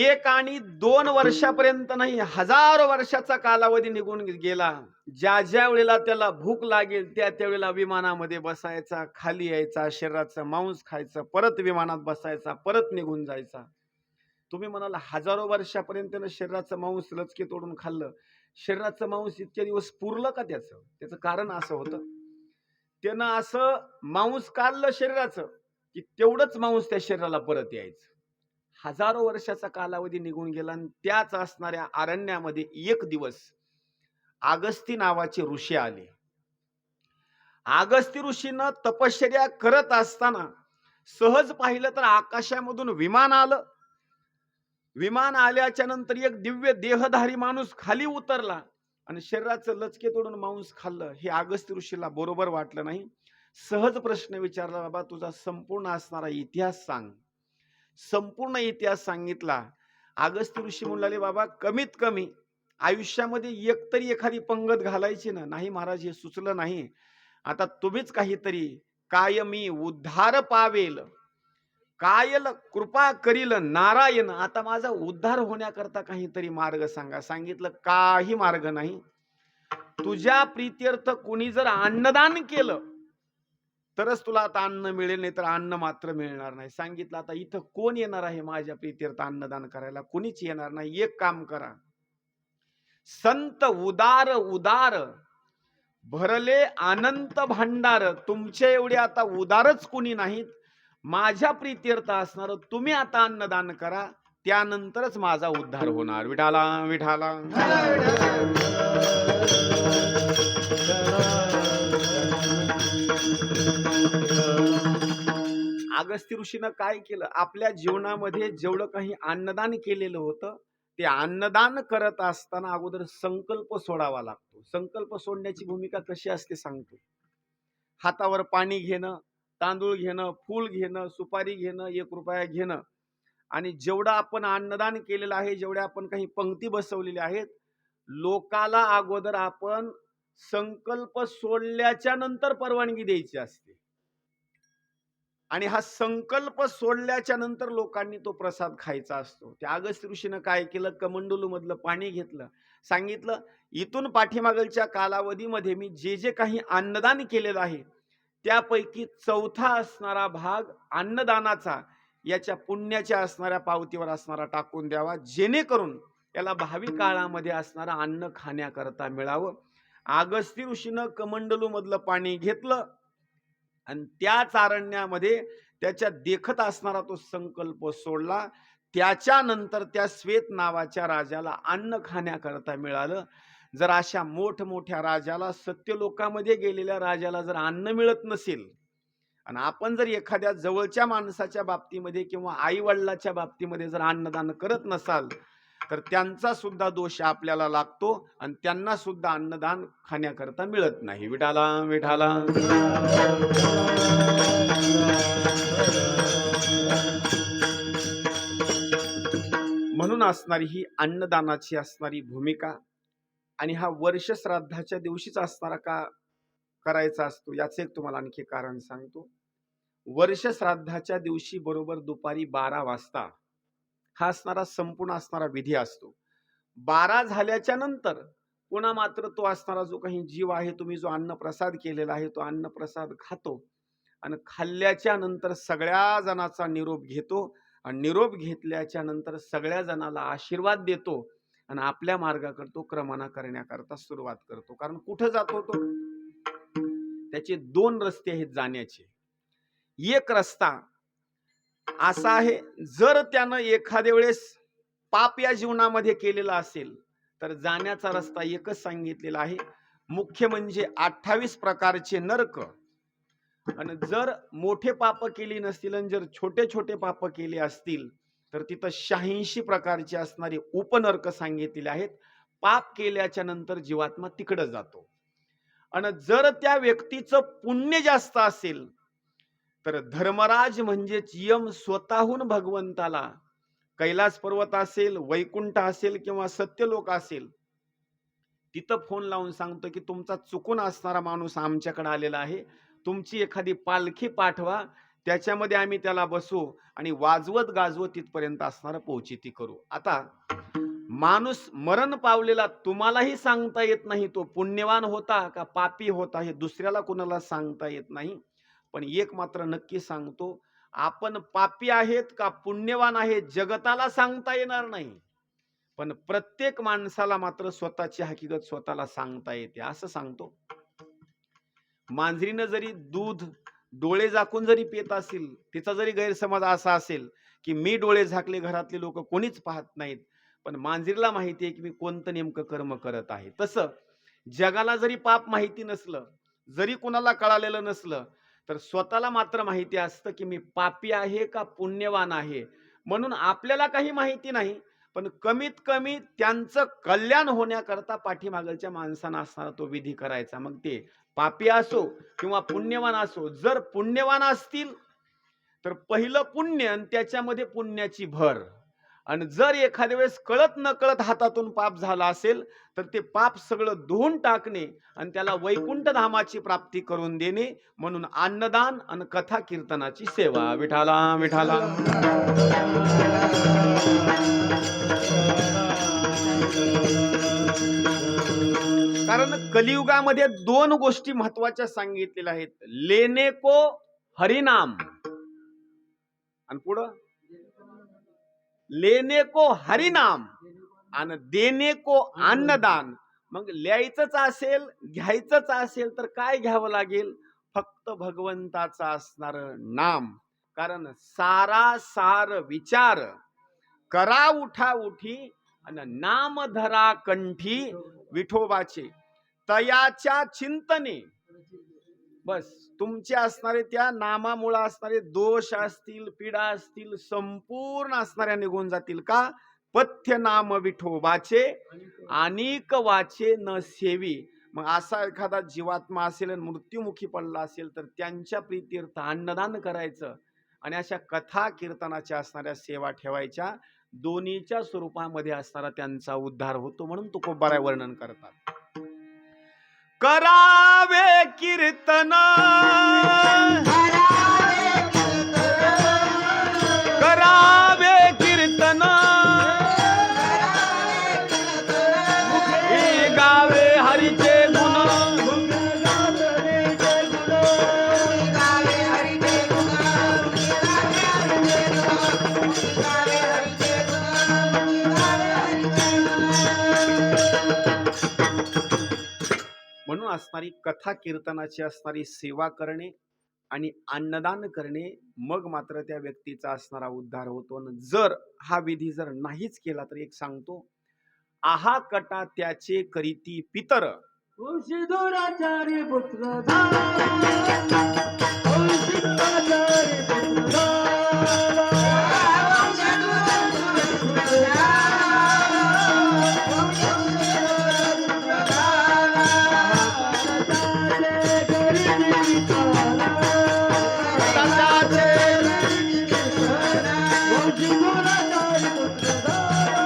एक आणि 2 वर्षापर्यंत नाही, हजारो वर्षाचा कालावधी निघून गेला. ज्या ज्या वेळेला त्याला भूक लागेल त्या त्यावेळेला विमानामध्ये बसायचा, खाली यायचा, शरीराचं मांस खायचं, परत विमानात बसायचा, परत निघून जायचा. तुम्ही म्हणाला हजारो वर्षापर्यंत शरीराचं मांस लचके तोडून खाल्लं, शरीराचं मांस इतके दिवस पुरलं का? त्याचं कारण असं होतं, त्यानं असं मांस काढलं शरीराचं की तेवढंच मांस त्या शरीराला परत यायचं. हजारो वर्षाचा कालावधी निघून गेला आणि त्याच असणाऱ्या अरण्यामध्ये एक दिवस अगस्ती नावाचे ऋषी आले. अगस्ती ऋषीनं तपश्चर्या करत असताना सहज पाहिलं तर आकाशामधून विमान आलं. विमान आल्याच्या नंतर एक दिव्य देहधारी माणूस खाली उतरला आणि शरीराचं लचके तोडून मांस खाल्लं. हे अगस्ती ऋषीला बरोबर वाटलं नाही. सहज प्रश्न विचारला, बाबा तुझा संपूर्ण असणारा इतिहास सांग. संपूर्ण इतिहास सांगितला. अगस्ती ऋषी म्हणाले, बाबा कमीत कमी आयुष्यामध्ये एकतरी एखादी पंगत घालायची ना. नाही महाराज, हे सुचलं नाही. आता तुम्हीच काहीतरी, काय मी उद्धार पावेल, कायल कृपा करील नारायण, आता माझा उद्धार होण्याकरता काहीतरी मार्ग सांगा. सांगितलं, काही मार्ग नाही. तुझ्या प्रीत्यर्थ कुणी जर अन्नदान केलं तरच तुला आता अन्न मिळेल, नाही तर अन्न मात्र मिळणार नाही. सांगितलं, आता इथं कोण येणार आहे माझ्या प्रीत्यर्थ अन्नदान करायला? कोणीच येणार नाही. एक काम करा, संत उदार उदार भरले अनंत भांडार, तुमच्या एवढे आता उदारच कुणी नाहीत, माझ्या प्रीत्यर्थ असणार तुम्ही आता अन्नदान करा, त्यानंतरच माझा उद्धार होणार. विठाला विठाला. अगस्ती ऋषीनं काय केलं? आपल्या जीवनामध्ये जेवढं काही अन्नदान केलेलं होतं ते अन्नदान करत असताना अगोदर संकल्प सोडावा लागतो. संकल्प सोडण्याची भूमिका कशी असते सांगतो. हातावर पाणी घेणं, तांदूळ घेणं, फूल घेणं, सुपारी घेणं, 1 रुपया घेणं आणि जेवढं आपण अन्नदान केलेलं आहे, जेवढ्या आपण काही पंक्ती बसवलेल्या आहेत, लोकाला अगोदर आपण संकल्प सोडल्याच्या नंतर परवानगी द्यायची असते. आणि हा संकल्प सोडल्याच्या नंतर लोकांनी तो प्रसाद खायचा असतो. त्या अगस्ती ऋषीनं काय केलं? कमंडलू मधलं पाणी घेतलं. सांगितलं, इथून पाठीमागच्या कालावधीमध्ये मी जे जे काही अन्नदान केलेलं आहे त्यापैकी 4था असणारा भाग अन्नदानाचा याच्या पुण्याच्या असणाऱ्या पावतीवर असणारा टाकून द्यावा, जेणेकरून याला भावी काळामध्ये असणारा अन्न खाण्याकरता मिळावं. अगस्ती ऋषीनं कमंडलू मधलं पाणी घेतलं आणि त्याच अरण्यामध्ये त्याच्या देखत असणारा तो संकल्प सोडला. त्याच्यानंतर त्या श्वेत नावाच्या राजाला अन्न खाण्याकरता मिळालं. जर अशा मोठमोठ्या राजाला, सत्यलोकामध्ये गेलेल्या राजाला जर अन्न मिळत नसेल आणि आपण जर एखाद्या जवळच्या माणसाच्या बाबतीमध्ये किंवा आई वडिलाच्या बाबतीमध्ये जर अन्नदान करत नसाल, तर त्यांचा सुद्धा दोष आपल्याला लागतो आणि त्यांना सुद्धा अन्नदान खाण्याकरता मिळत नाही. विठाला विठाला. म्हणून असणारी ही अन्नदानाची असणारी भूमिका आणि हा वर्ष श्राद्धाच्या दिवशीच असणारा का करायचा असतो, याचं एक तुम्हाला आणखी कारण सांगतो. वर्ष श्राद्धाच्या दिवशी बरोबर दुपारी 12 वाजता हा असणारा संपूर्ण असणारा विधी असतो. 12 झाल्याच्या नंतर पुन्हा मात्र तो असणारा जो काही जीव आहे, तुम्ही जो अन्नप्रसाद केलेला आहे, तो अन्नप्रसाद खातो आणि खाल्ल्याच्या नंतर सगळ्या जणांचा निरोप घेतो आणि निरोप घेतल्याच्या नंतर सगळ्या जणाला आशीर्वाद देतो आणि आपल्या मार्गाकडे तो क्रमणा करण्याकरता सुरुवात करतो. कारण कुठं जातो तो? त्याचे 2 रस्ते आहेत जाण्याचे. एक रस्ता असा आहे, जर त्यानं एखाद्या वेळेस पाप या जीवनामध्ये केलेला असेल तर जाण्याचा रस्ता एकच सांगितलेला आहे, मुख्य म्हणजे 28 प्रकारचे नरक. आणि जर मोठे पाप केली नसतील आणि जर छोटे छोटे पाप केले असतील तर तिथं 86 प्रकारचे असणारे उपनरक सांगितलेले आहेत. पाप केल्याच्या नंतर जीवात्मा तिकडे जातो. आणि जर त्या व्यक्तीचं पुण्य जास्त असेल तर धर्मराज म्हणजेच यम स्वतःहून भगवंताला, कैलास पर्वत असेल, वैकुंठ असेल किंवा सत्यलोक असेल, तिथं फोन लावून सांगतो की तुमचा चुकून असणारा माणूस आमच्याकडे आलेला आहे, तुमची एखादी पालखी पाठवा, त्याच्यामध्ये आम्ही त्याला बसू आणि वाजवत गाजवत तिथपर्यंत असणारा पोहोचिती करू. आता माणूस मरण पावलेला तुम्हालाही सांगता येत नाही तो पुण्यवान होता का पापी होता, हे दुसऱ्याला कोणाला सांगता येत नाही. पण एक मात्र नक्की सांगतो, आपण पापी आहेत का पुण्यवान आहेत जगताला सांगता येणार नाही, पण प्रत्येक माणसाला मात्र स्वतःची हकीकत स्वतःला सांगता येते. असं सांगतो, मांजरीनं जरी दूध डोळे झाकून जरी पित असेल, तिचा जरी गैरसमज असा असेल की मी डोळे झाकले, घरातले लोक कोणीच पाहत नाहीत, पण मांजरीला माहिती आहे की मी कोणतं नेमकं कर्म करत आहे. तसं जगाला जरी पाप माहिती नसलं, जरी कुणाला कळालेलं नसलं, तर स्वतःला मात्र माहिती असतं की मी पापी आहे का पुण्यवान आहे. म्हणून आपल्याला काही माहिती नाही, पण कमीत कमी त्यांचं कल्याण होण्याकरता पाठीमागच्या माणसांना असणारा तो विधी करायचा. मग ते पापी असो किंवा पुण्यवान असो. जर पुण्यवान असतील तर पहिलं पुण्य आणि त्याच्यामध्ये पुण्याची भर, आणि जर एखाद्या वेळेस कळत न कळत हातातून पाप झाला असेल तर ते पाप सगळं धुवून टाकणे आणि त्याला वैकुंठ धामाची प्राप्ती करून देणे. म्हणून अन्नदान आणि कथा कीर्तनाची सेवा. विठाला विठाला. कारण कलियुगामध्ये 2 गोष्टी महत्वाच्या सांगितलेल्या आहेत, लेने को हरिनाम आणि पुढं लेने को हरिनाम आणि देने को अन्नदान. मग लिहायचंच असेल, घ्यायचंच असेल तर काय घ्यावं लागेल? फक्त भगवंताचा असणार नाम. कारण सारा सार विचार करा उठा उठी आणि नाम धरा कंठी विठोबाचे तयाच्या चिंतने. बस तुमचे असणारे त्या नामामुळे असणारे दोष असतील, पीडा असतील, संपूर्ण असणाऱ्या निघून जातील. का? पथ्य नाम विठोबाचे अनेक वाचे न सेवी. मग असा एखादा जीवात्मा असेल आणि मृत्युमुखी पडला असेल तर त्यांच्या प्रीतीर्थ अन्नदान करायचं आणि अशा कथा कीर्तनाच्या असणाऱ्या सेवा ठेवायच्या. दोन्हीच्या स्वरूपामध्ये असणारा त्यांचा उद्धार होतो. म्हणून तुकोबाराय वर्णन करतात, करावे कीर्तन करावे कीर्तन गावे हरीचे गुण. म्हणून असणारी कथा कीर्तनाची असणारी सेवा करणे आणि अन्नदान करणे, मग मात्र त्या व्यक्तीचा असणारा उद्धार होतो. जर हा विधी जर नाहीच केला तर एक सांगतो, आहा कटा त्याचे करीती पितर. वंशीधराचार्य पुत्र झाला, वंशीधराचार्य पुत्र झाला, वंशीधराचार्य पुत्र झाला, वंशीधराचार्य पुत्र झाला. हाताचे करीती पिताला, हाताचे करीती पिताला, वंशीधराचार्य पुत्र झाला,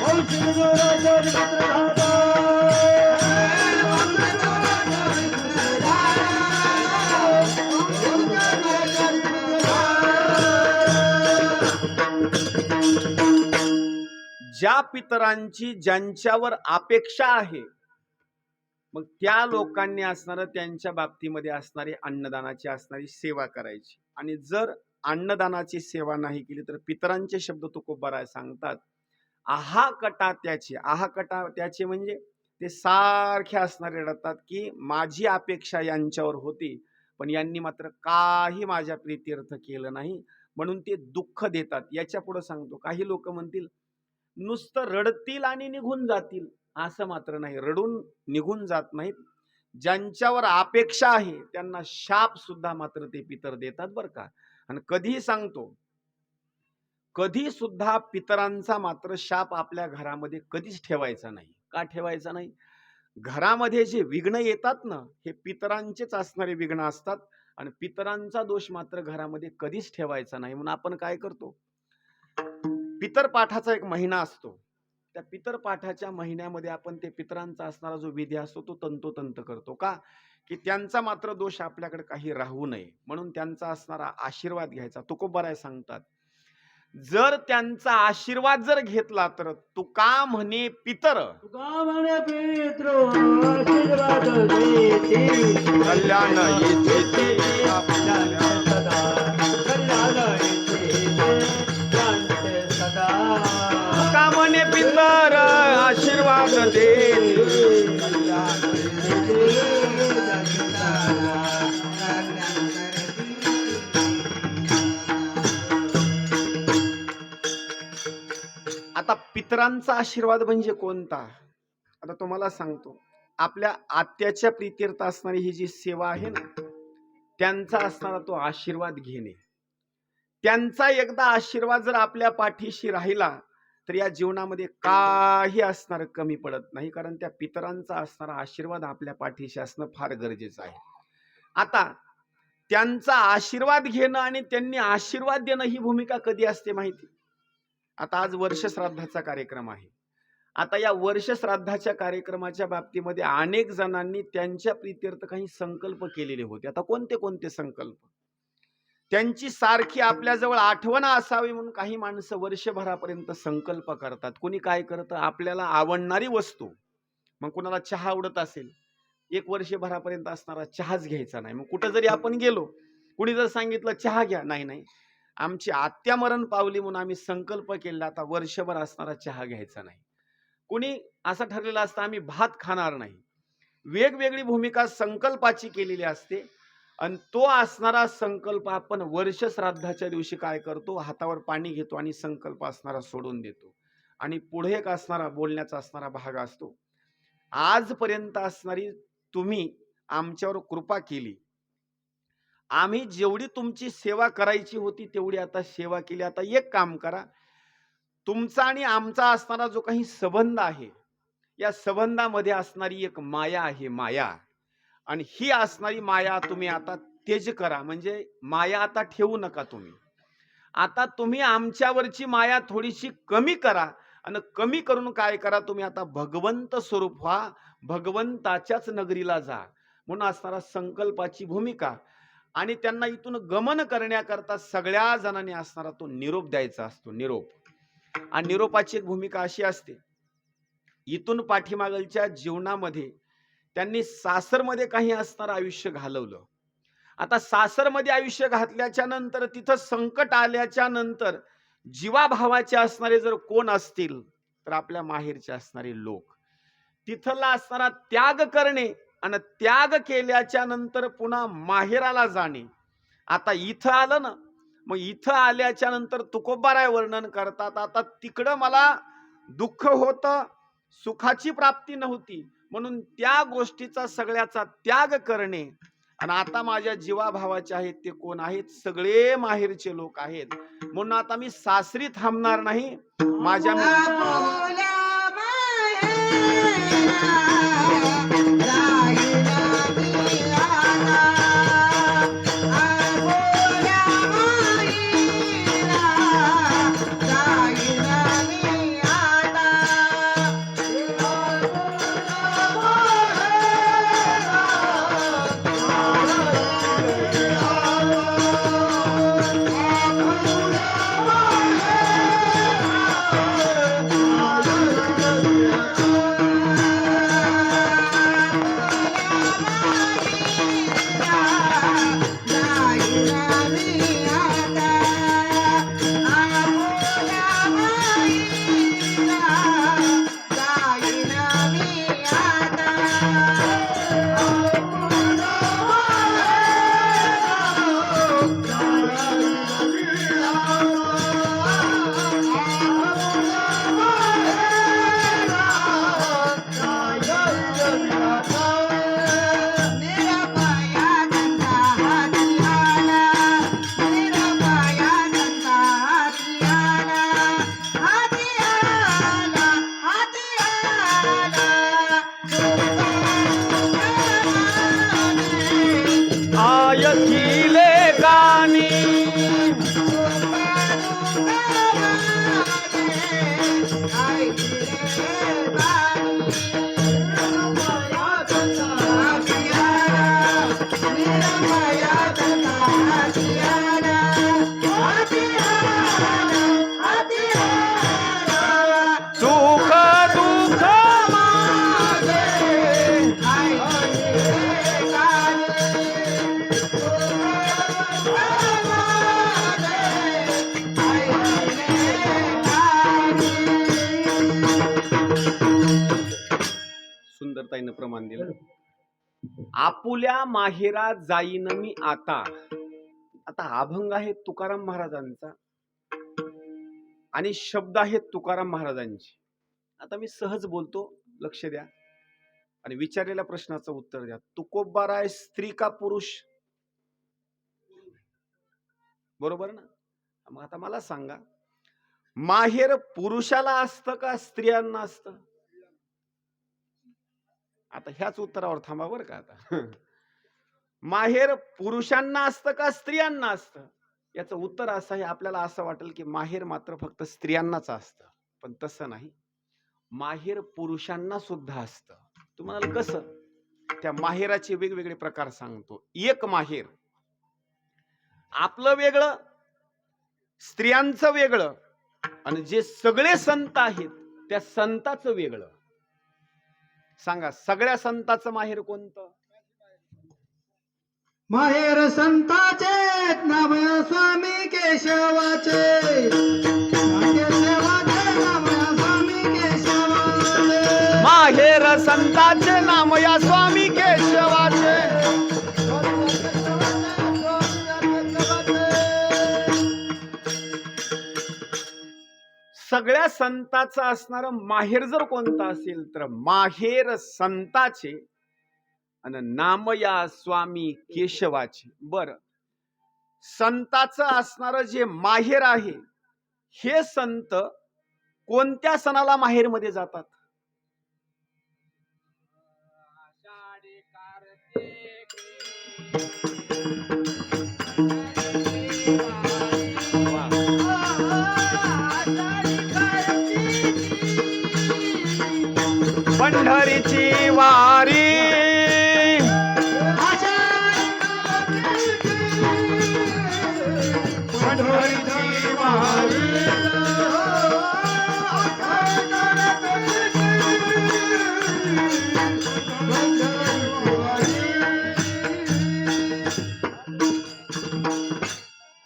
वंशीधराचार्य पुत्र झाला. ज्या पितरांची ज्यांच्यावर अपेक्षा आहे, मग त्या लोकांनी असणार त्यांच्या बाबतीमध्ये असणारी अन्नदानाची असणारी सेवा करायची. आणि जर अन्नदानाची सेवा नाही केली तर पितरांचे शब्द तुकोबाराय सांगतात, आहा कटा त्याचे. आहा कटा त्याचे म्हणजे ते सारखे असणारे रडतात की माझी अपेक्षा यांच्यावर होती, पण यांनी मात्र काही माझ्या प्रीत्यर्थ केलं नाही, म्हणून ते दुःख देतात. याच्या पुढे सांगतो, काही लोक म्हणतील नुसतं रडतील आणि निघून जातील, असं मात्र नाही. रडून निघून जात नाहीत. ज्यांच्यावर अपेक्षा आहे त्यांना शाप सुद्धा मात्र ते पितर देतात बरं का. आणि कधीही सांगतो, कधी सुद्धा पितरांचा मात्र शाप आपल्या घरामध्ये कधीच ठेवायचा नाही. का ठेवायचा नाही? घरामध्ये जे विघ्न येतात ना, हे पितरांचेच असणारे विघ्न असतात. आणि पितरांचा दोष मात्र घरामध्ये कधीच ठेवायचा नाही. म्हणून आपण काय करतो, पितरपाठाचा एक महिना असतो. त्या पितरपाठाच्या महिन्यामध्ये आपण ते पितरांचा असणारा जो विधी असतो तो तंतोतंत करतो. का? की त्यांचा मात्र दोष आपल्याकडे काही राहू नये, म्हणून त्यांचा असणारा आशीर्वाद घ्यायचा. तुकोबाराय सांगतात, जर त्यांचा आशीर्वाद जर घेतला तर तुका म्हणे पितर, तुका म्हणे पितृ आशीर्वाद देते, कल्याण येते ते आपल्याला सदा, कल्याण येते त्यांचे सदा. तुका म्हणे पितर आशीर्वाद देते, कल्याण येते त्यांचे सदा. आता पितरांचा आशीर्वाद म्हणजे कोणता? आता तुम्हाला सांगतो, आपल्या आत्याच्या प्रीत्यर्थ असणारी ही जी सेवा आहे ना, त्यांचा असणारा तो आशीर्वाद घेणे. त्यांचा एकदा आशीर्वाद जर आपल्या पाठीशी राहिला तर या जीवनामध्ये काही असणार कमी पडत नाही, कारण त्या पितरांचा असणारा आशीर्वाद आपल्या पाठीशी असणं फार गरजेचं आहे. आता त्यांचा आशीर्वाद घेणं आणि त्यांनी आशीर्वाद देणं ही भूमिका कधी असते माहिती? आता आज वर्ष श्राद्धाचा कार्यक्रम आहे. आता या वर्ष श्राद्धाच्या कार्यक्रमाच्या बाबतीमध्ये अनेक जणांनी त्यांच्या प्रीत्यर्थ काही संकल्प केलेले होते. आता कोणते कोणते संकल्प? त्यांची सारखी आपल्याजवळ आठवण असावी म्हणून काही माणसं वर्षभरापर्यंत संकल्प करतात. कोणी काय करतं, आपल्याला आवडणारी वस्तू, मग कुणाला चहा आवडत असेल, एक वर्षभरापर्यंत असणारा चहाच घ्यायचा नाही. मग कुठं जरी आपण गेलो, कुणी जर सांगितलं चहा घ्या, नाही नाही, आमची आत्या मरण पावली म्हणून आम्ही संकल्प केला, आता वर्षभर असणारा चहा घ्यायचा नाही. कुणी असं ठरलेलं असतं, आम्ही भात खाणार नाही. वेगवेगळी भूमिका संकल्पाची केलेली असते. आणि तो असणारा संकल्प आपण वर्ष श्राद्धाच्या दिवशी काय करतो, हातावर पाणी घेतो आणि संकल्प असणारा सोडून देतो. आणि पुढे एक असणारा बोलण्याचा असणारा भाग असतो, आजपर्यंत असणारी तुम्ही आमच्यावर कृपा केली, आम्ही जेवढी तुमची सेवा करायची होती तेवढी आता सेवा केली. आता एक काम करा, तुमचा आणि आमचा असणारा जो काही संबंध आहे, या संबंधामध्ये असणारी एक माया आहे, माया. आणि ही असणारी माया तुम्ही आता तेज करा. म्हणजे माया आता ठेवू नका तुम्ही. आता तुम्ही आमच्यावरची माया थोडीशी कमी करा. आणि कमी करून काय करा, तुम्ही आता भगवंत स्वरूप व्हा, भगवंताच्याच नगरीला जा, म्हणून असणारा संकल्पाची भूमिका. आणि त्यांना इथून गमन करण्याकरता सगळ्या जणांनी असणारा तो निरोप द्यायचा असतो, निरोप. आणि निरोपाची एक भूमिका अशी असते, इथून पाठीमागच्या जीवनामध्ये त्यांनी सासरमध्ये काही असणारं आयुष्य घालवलं. आता सासरमध्ये आयुष्य घातल्याच्या नंतर तिथं संकट आल्याच्या नंतर जीवाभावाचे असणारे जर कोण असतील तर आपल्या माहेरचे असणारे लोक, तिथला असणारा त्याग करणे आणि त्याग केल्याच्या नंतर पुन्हा माहेराला जाणे. आता इथं आलं ना, मग इथं आल्याच्या नंतर तुकोबाराय वर्णन करतात, आता तिकडं मला दुःख होतं, सुखाची प्राप्ती नव्हती, म्हणून त्या गोष्टीचा सगळ्याचा त्याग करणे. आणि आता माझ्या जीवाभावाचे आहेत ते कोण आहेत? सगळे माहेरचे लोक आहेत. म्हणून आता मी सासरी थांबणार नाही. माझ्या आपुल्या माहेरा राहिला मी आता. आपुल्या माहेरा राहिला मी आता. आयथिले गाणी सुख दुःख माझे सुंदरताईनं प्रमाण दिलं. आपुल्या माहेरा जाईन मी आता. आता अभंग आहे तुकाराम महाराजांचा आणि शब्द आहेत तुकाराम महाराजांचे. आता मी सहज बोलतो, लक्ष द्या आणि विचारलेल्या प्रश्नाचं उत्तर द्या. तुकोबाराय स्त्री का पुरुष? बरोबर ना? मग आता मला सांगा, माहेर पुरुषाला असतं का स्त्रियांना असतं? आता ह्याच उत्तरावर थांबा बरं का. आता माहेर पुरुषांना असतं का स्त्रियांना असतं? याचं उत्तर असं आहे, आपल्याला असं वाटेल की माहेर मात्र फक्त स्त्रियांनाच असतं, पण तसं नाही. माहेर पुरुषांना सुद्धा असतं. तुम्हाला कसं? त्या माहेराचे वेगवेगळे प्रकार सांगतो. एक माहेर आपलं वेगळं, स्त्रियांचं वेगळं, आणि जे सगळे संत आहेत त्या संताचं वेगळं. सांगा, सगळ्या संताचं माहेर कोणतं? माहेर संताचे नाम स्वामी केशवाचे. केशवाचे नाम स्वामी केशवाचे. माहेर संताचे नाम या स्वामी केशवाचे. सगळ्या संताचं असणारं माहेर जर कोणतं असेल तर माहेर संताचे आणि नाम या स्वामी केशवाचे. बर, संताचं असणारं जे माहेर आहे, हे संत कोणत्या सणाला माहेर मध्ये जातात? पंढरीची वारी. पंढरीची वारी.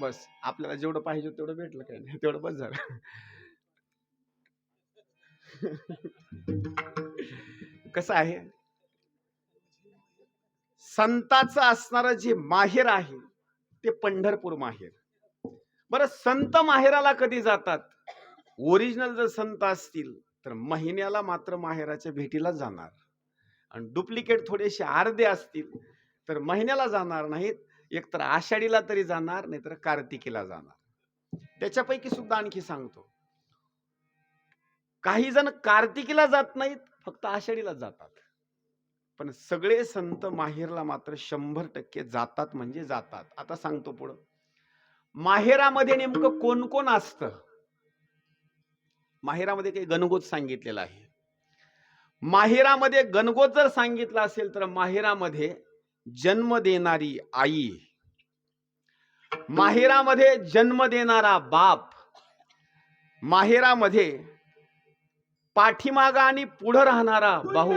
बस, आपल्याला जेवढं पाहिजे तेवढं भेटलं, काय नाही तेवढं बस झालं. कसं आहे, संताचं असणारं जे माहेर आहे ते पंढरपूर माहेर. बरं, संत माहेराला कधी जातात? ओरिजिनल जर संत असतील तर महिन्याला मात्र माहेराच्या भेटीला जाणार. आणि डुप्लिकेट थोडेसे अर्धे असतील तर महिन्याला जाणार नाहीत, एकतर आषाढीला तरी जाणार, नाहीतर कार्तिकीला जाणार. त्याच्यापैकी सुद्धा आणखी सांगतो, काही जण कार्तिकीला जात नाहीत, फक्त आषाढीला जातात. पण सगळे संत माहेरला मात्र 100% जातात म्हणजे जातात. आता सांगतो पुढं, माहेरामध्ये नेमकं कोण कोण असतं. माहेरामध्ये काही गणगोत सांगितलेला आहे. माहेरामध्ये गणगोत जर सांगितलं असेल तर माहेरामध्ये जन्म देणारी आई, माहेरामध्ये जन्म देणारा बाप, माहेरामध्ये पाठीमागा आणि पुढं राहणारा भाऊ,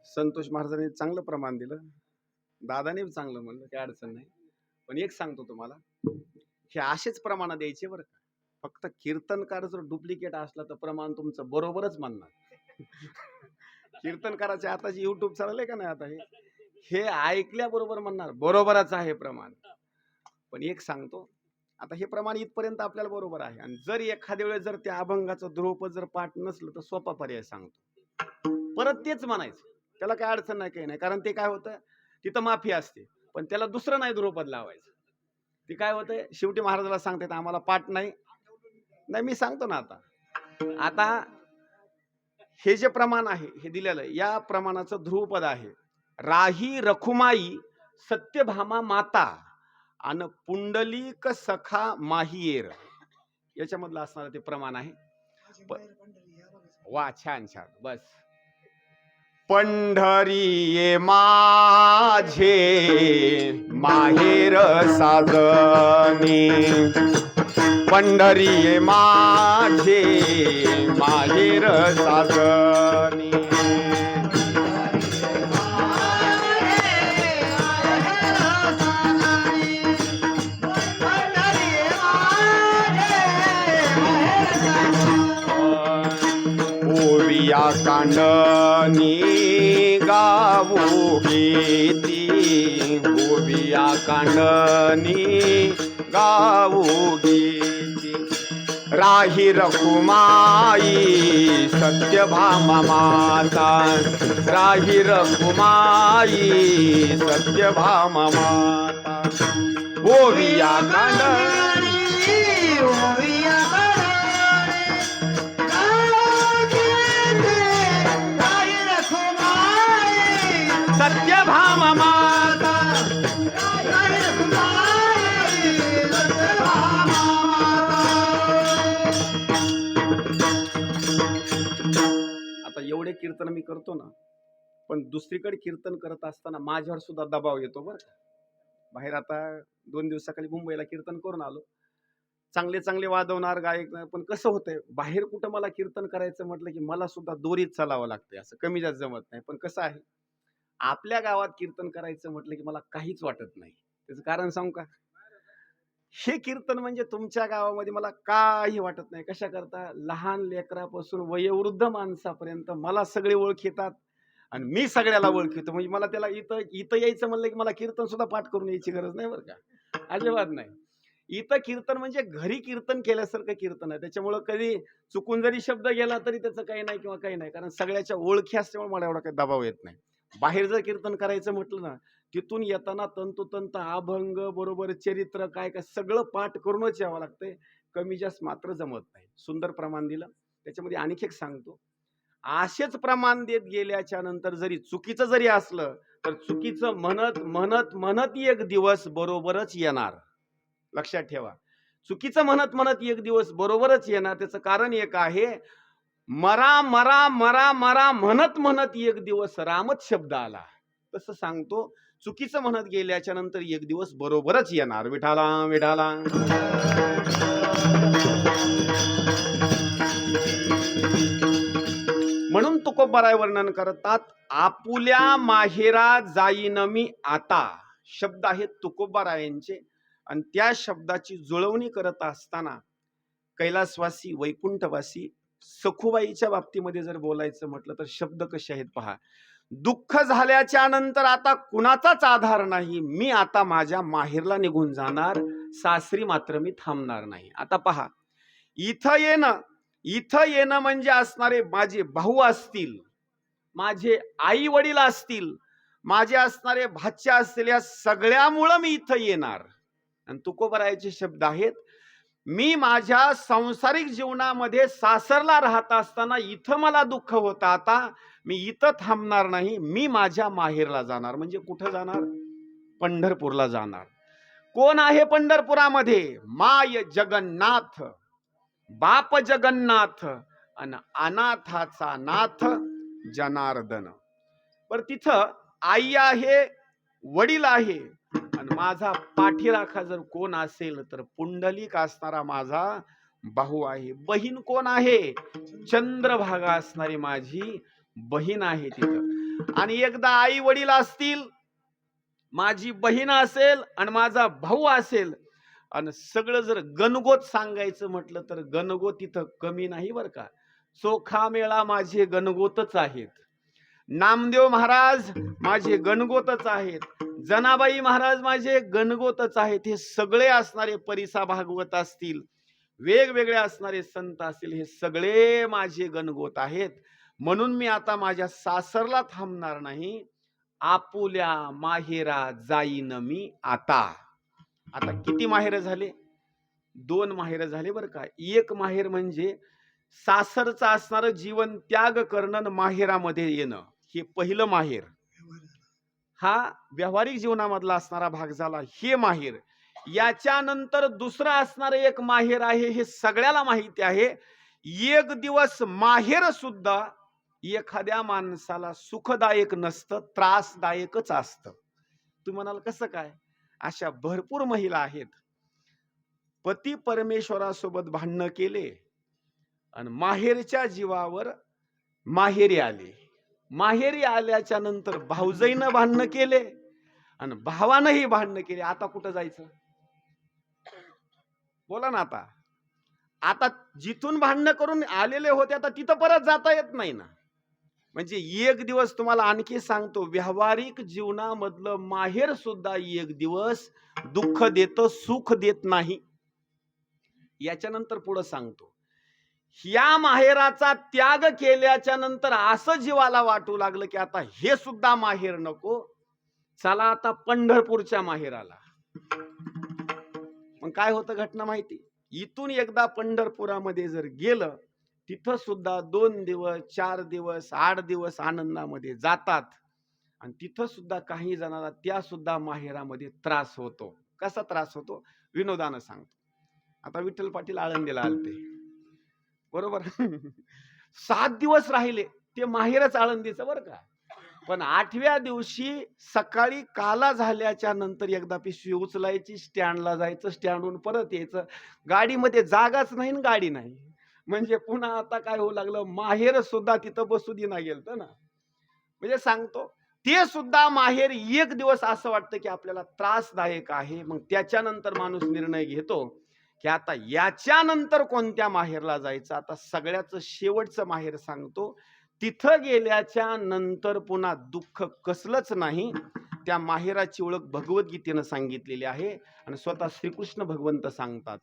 संतोष महाराजांनी चांगलं प्रमाण दिलं, दादाने चांगलं म्हणलं, काही अडचण नाही. पण एक सांगतो तुम्हाला, हे असेच प्रमाण द्यायचे बरं का. फक्त कीर्तनकार जर डुप्लिकेट असला तर प्रमाण तुमचं बरोबरच म्हणणार. कीर्तनकाराचे आता जे युट्यूब चाललंय का नाही, आता हे ऐकल्याबरोबर म्हणणार बरोबरच आहे प्रमाण. पण एक सांगतो, आता हे प्रमाण इथपर्यंत आपल्याला बरोबर आहे. आणि जर एखाद्या वेळेस जर त्या अभंगाचं ध्रुवपद जर पाठ नसलं तर सोपा पर्याय सांगतो, परत तेच म्हणायचं. त्याला काय अडचण नाही, काही नाही. कारण ते काय होतं, तिथं माफी असते, पण त्याला दुसरं नाही ध्रुवपद लावायचं. ते काय होतंय, शेवटी महाराजाला सांगतात आम्हाला पाठ नाही. नाही, मी सांगतो ना, आता हे जे प्रमाण आहे हे दिलेलं आहे, या प्रमाणाचं ध्रुवपद आहे, राही रखुमाई सत्यभामा माता अन पुंडलिक सखा माहियेर. याच्यामधलं असणारं ते प्रमाण आहे. वा, छान छान, बस. पंढरी ये माझे माहेर साजनी, पंढरी ये माझे माहेर साजनी. ओविया कांडनी गावो गीती, ओविया कांडनी गावो गीती. राही रखुमाई सत्यभामा माता, राही रखुमाई सत्यभामा माता. ओविया कांडनी सत्यभामा माता. आता एवढे कीर्तन मी करतो ना, पण दुसरीकडे कीर्तन करत असताना माझ्यावर सुद्धा दबाव येतो बरं. बाहेर आता 2 दिवसाखाली मुंबईला कीर्तन करून आलो, चांगले चांगले वाजवणार गायक, पण कसं होतंय, बाहेर कुठं मला कीर्तन करायचं म्हटलं की मला सुद्धा दोरीत चालावं लागतंय, असं कमी जास्त जमत नाही. पण कसं आहे, आपल्या गावात कीर्तन करायचं म्हटलं की मला काहीच वाटत नाही. त्याचं कारण सांगू का, हे कीर्तन म्हणजे तुमच्या गावामध्ये मला काही वाटत नाही. कशा करता, लहान लेकरापासून वयोवृद्ध माणसापर्यंत मला सगळे ओळखीतात. आणि मी सगळ्याला ओळखितो. म्हणजे मला त्याला इथं इथं यायचं म्हणलं की मला कीर्तन सुद्धा पाठ करून यायची गरज नाही बरं का, अजिबात नाही. इथं कीर्तन म्हणजे घरी कीर्तन केल्यासारखं कीर्तन आहे. त्याच्यामुळं कधी चुकून जरी शब्द गेला तरी त्याचं काही नाही किंवा काही नाही, कारण सगळ्याच्या ओळखी असल्यामुळे मला एवढा काही दबाव येत नाही. बाहेर जर कीर्तन करायचं म्हटलं ना, तिथून येताना तंतोतंत अभंग बरोबर चरित्र काय काय सगळं पाठ करूनच यावं लागतंय. कमी जास्त मात्र जमत नाही. सुंदर प्रमाण दिलं. त्याच्यामध्ये आणखी एक सांगतो, असेच प्रमाण देत गेल्याच्या नंतर जरी चुकीचं जरी असलं तर चुकीचं म्हणत म्हणत म्हणत एक दिवस बरोबरच येणार. लक्षात ठेवा, चुकीचं म्हणत म्हणत एक दिवस बरोबरच येणार. त्याचं कारण एक आहे, मरा मरा मरा मरा म्हणत म्हणत एक दिवस रामच शब्द आला. तसं सांगतो, चुकीचं म्हणत गेल्याच्या नंतर एक दिवस बरोबरच येणार. विठाला विठाला. म्हणून तुकोबाराय वर्णन करतात, आपुल्या माहेरा जाईन मी आता. शब्द आहेत तुकोबारायांचे आणि त्या शब्दाची जुळवणी करत असताना कैलासवासी वैकुंठवासी सखुबाईच्या बाबतीमध्ये जर बोलायचं म्हटलं तर शब्द कसे आहेत पहा. दुःख झाल्याच्या नंतर आता कुणाचाच आधार नाही, मी आता माझ्या माहेरला निघून जाणार, सासरी मात्र मी थांबणार नाही. आता पहा, इथं येणं म्हणजे असणारे माझे भाऊ असतील, माझे आई वडील असतील, माझे असणारे भाच्या असतील, या सगळ्यामुळं मी इथं येणार. आणि तुकोबारायचे शब्द आहेत, मी माझ्या सांसारिक जीवनामध्ये सासरला राहत असताना इथं मला दुःख होतं, आता मी इथं थांबणार नाही, मी माझ्या माहेरला जाणार. म्हणजे कुठं जाणार? पंढरपूरला जाणार. कोण आहे पंढरपुरामध्ये? माय जगन्नाथ, बाप जगन्नाथ आणि अनाथाचा नाथ जनार्दन. पर तिथं आई आहे, वडील आहे आणि माझा पाठीराखा जर कोण असेल तर पुंडलिक असणारा माझा भाऊ आहे. बहीण कोण आहे? चंद्रभागा असणारी माझी बहीण आहे तिथं. आणि एकदा आई वडील असतील, माझी बहीण असेल आणि माझा भाऊ असेल आणि सगळं जर गणगोत सांगायचं म्हटलं तर गणगोत तिथं कमी नाही बरं का. चोखा मेळा माझे गणगोतच आहेत. नामदेव महाराज माझे गणगोतच आहेत. जनाबाई महाराज माझे गणगोतच आहेत. हे सगळे असणारे परिसा भागवत असतील, वेगवेगळे असणारे संत असतील, हे सगळे माझे गणगोत आहेत. म्हणून मी आता माझ्या सासरला थांबणार नाही, आपुल्या माहेरा जाईन मी आता. आता किती माहेर झाले? 2 माहेर झाले बरं का. एक माहेर म्हणजे सासरचं असणारं जीवन त्याग करणं, माहेरामध्ये येणं, हे पहिलं माहेर. हा व्यावहारिक जीवनामधला असणारा भाग झाला, हे माहेर. याच्यानंतर दुसरं असणारं एक माहेर आहे, हे सगळ्याला माहिती आहे. एक दिवस माहेर सुद्धा एखाद्या माणसाला सुखदायक नसतं, त्रासदायकच असतं. तुम्ही म्हणाल कसं काय? अशा भरपूर महिला आहेत, पती परमेश्वरासोबत भांडणं केले आणि माहेरच्या जीवावर माहेरी आले. माहेरी आल्याच्या नंतर भाऊजाईनं भांडणं केले आणि भावानंही भांडणं केले. आता कुठं जायचं? बोला ना. आता जिथून भांडणं करून आलेले होते आता तिथं परत जाता येत नाही ना. म्हणजे एक दिवस तुम्हाला आणखी सांगतो, व्यावहारिक जीवनामधलं माहेर सुद्धा एक दिवस दुःख देतं, सुख देत नाही. याच्यानंतर पुढे सांगतो, या माहेराचा त्याग केल्याच्या नंतर असं जीवाला वाटू लागलं की आता हे सुद्धा माहेर नको, चला आता पंढरपूरच्या माहेराला. मग काय होतं घटना माहिती? इथून एकदा पंढरपुरामध्ये जर गेलं, तिथं सुद्धा 2 दिवस 4 दिवस 8 दिवस आनंदामध्ये जातात आणि तिथं सुद्धा काही जणांना त्या सुद्धा माहेरामध्ये त्रास होतो. कसा त्रास होतो? विनोदानं सांगतो. आता विठ्ठल पाटील आळंदीला आलते, बरोबर. 7 दिवस राहिले ते माहेरच आळंदीचं बरं का. पण 8व्या दिवशी सकाळी काला झाल्याच्या नंतर एकदा पिशवी उचलायची, स्टँडला जायचं, स्टँडहून परत यायचं. गाडीमध्ये जागाच नाही, गाडी नाही. म्हणजे पुन्हा आता काय होऊ लागलं, माहेर सुद्धा तिथं बसू दिना गेलं ना. म्हणजे सांगतो, ते सुद्धा माहेर एक दिवस असं वाटतं की आपल्याला त्रासदायक आहे. मग त्याच्यानंतर माणूस निर्णय घेतो की आता याच्यानंतर कोणत्या माहेरला जायचं. आता सगळ्याच शेवटचं माहेर सांगतो, तिथं गेल्याच्या नंतर पुन्हा दुःख कसलंच नाही. त्या माहेराची ओळख भगवद्गीतेनं सांगितलेली आहे आणि स्वतः श्रीकृष्ण भगवंत सांगतात,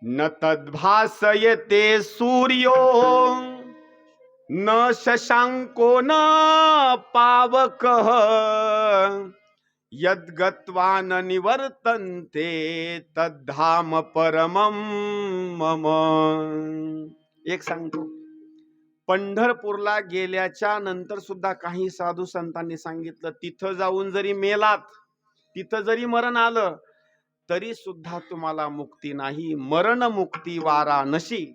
न तद्भासयते सूर्यो न शशांको न पावकः यद्गत्वा न निवर्तन्ते तद्धाम परमं मम. एक सांगतो, पंढरपूरला गेल्याच्या नंतर सुद्धा काही साधू संतांनी सांगितलं, तिथं जाऊन जरी मेलात, तिथं जरी मरण आलं तरी सुद्धा तुम्हाला मुक्ती नाही. मरण मुक्ती वाराणसी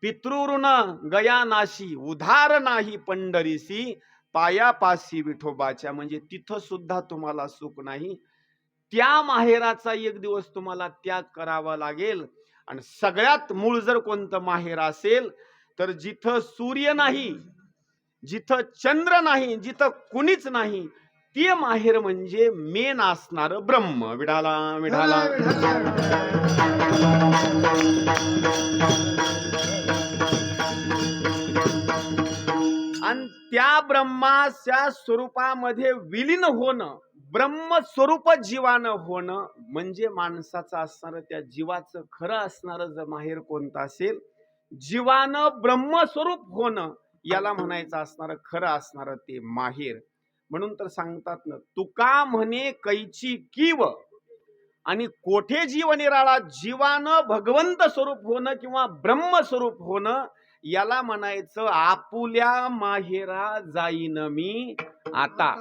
पितृऋण गया नाशी उधार नाही पंढरीसी पायापासी विठोबाच्या. म्हणजे तिथं सुद्धा तुम्हाला सुख नाही. त्या माहेराचा एक दिवस तुम्हाला त्याग करावा लागेल. आणि सगळ्यात मूळ जर कोणतं माहेर असेल तर जिथं सूर्य नाही, जिथं चंद्र नाही, जिथं कुणीच नाही, ते माहेर म्हणजे मेन असणार ब्रह्म. विडाला विडाला. आणि त्या ब्रह्माच्या स्वरूपामध्ये विलीन होणं, ब्रह्मस्वरूप जीवानं होणं म्हणजे माणसाचं असणारं, त्या जीवाचं खरं असणारं जर माहेर कोणतं असेल, जीवानं ब्रह्मस्वरूप होणं, याला म्हणायचं असणारं खरं असणारं ते माहेर. म्हणून तर सांगतात ना, तुका म्हणे कैची कीव आणि कोठे जीव निराळा. जीवानं भगवंत स्वरूप होणं किंवा ब्रह्मस्वरूप होणं याला म्हणायचं आपुल्या माहेरा जाईन मी आता.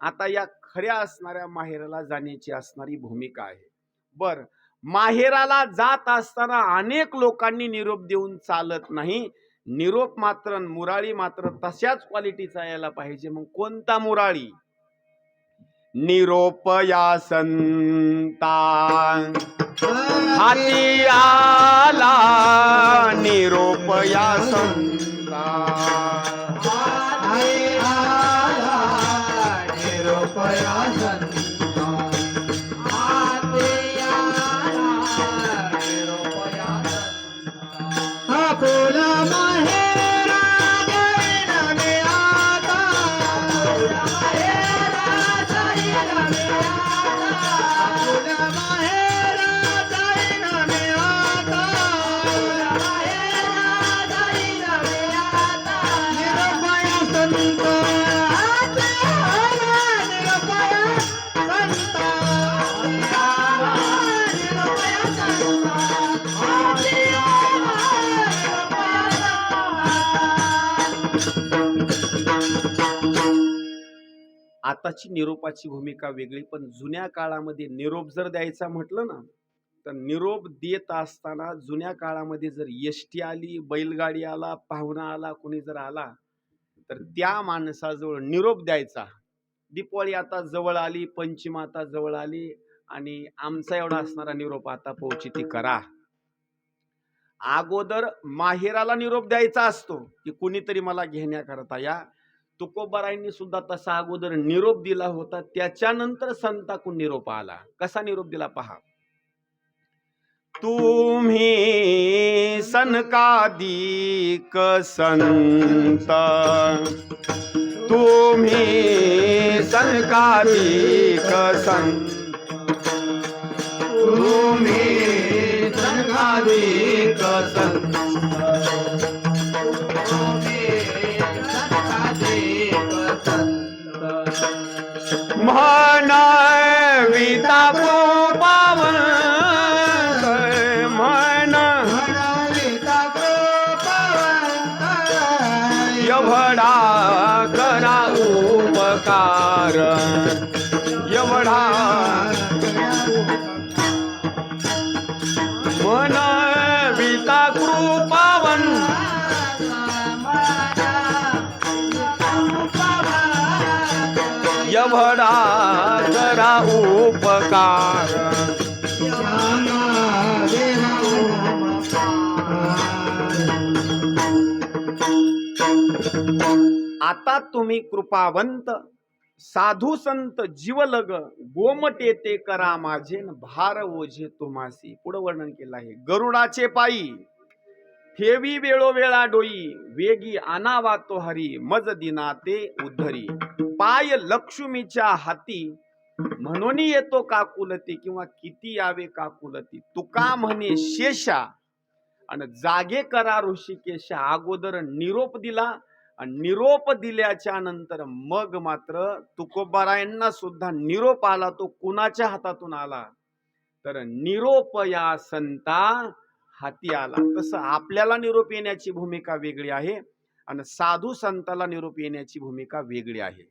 आता या खऱ्या असणाऱ्या माहेराला जाण्याची असणारी भूमिका आहे. बर, माहेराला जात असताना अनेक लोकांनी निरोप देऊन चालत नाही. निरोप मात्र मुराळी मात्र तशाच क्वालिटीचा यायला पाहिजे. मग कोणता मुराळी? निरोप या संता हाती आला, निरोप या संता आपुला माहेरा जाईन मी आता. आपुला माहेरा जाईन मी आता. निरोपया संत हाती आला, निरोपया संत आताची निरोपाची भूमिका वेगळी, पण जुन्या काळामध्ये निरोप जर द्यायचा म्हटलं ना, तर निरोप देत असताना जुन्या काळामध्ये जर एसटी आली, बैलगाडी आला, पाहुणा आला, कोणी जर आला तर त्या माणसाजवळ निरोप द्यायचा. दीपावली आता जवळ आली, पंचमी आता जवळ आली आणि आमचा एवढा असणारा निरोप आता पोहोचिती करा. अगोदर माहेराला निरोप द्यायचा असतो की कुणीतरी मला घेण्याकरता या. तुकोबारायांनी सुद्धा तसा अगोदर निरोप दिला होता. त्याच्यानंतर संताकडून निरोप आला. कसा निरोप दिला पहा. तुम्ही सनकादिक संत, तुम्ही सनकादिक संत, तुम्ही सनकादिक संत, म्हणविता पावन, म्हणविता कृपावंत, एवढा करा उपकार, एवढा म्हणविता कृपावन, एवढा करा उपकार. आता तुम्ही कृपावंत, साधू संत जीवलग, गोमटे ते करा माझे, भार ओझे तुम्हासी. पुढे वर्णन केलं आहे. गरुडाचे पायी ठेवी वेळोवेळा डोई वेगी आनावा तो हरी मज दिना ते उद्धरी पाय लक्ष्मीच्या हाती म्हणून येतो काकुलती किंवा किती यावे काकुलती तुका म्हणे शेषा आणि जागे करा ऋषिकेशा अगोदर निरोप दिला आणि निरोप दिल्याच्या नंतर मग मात्र तुकोबारायांना सुद्धा निरोप आला. तो कुणाच्या हातातून आला तर निरोप या संता हाती आला. तसं आपल्याला निरोप येण्याची भूमिका वेगळी आहे आणि साधू संताला निरोप येण्याची भूमिका वेगळी आहे.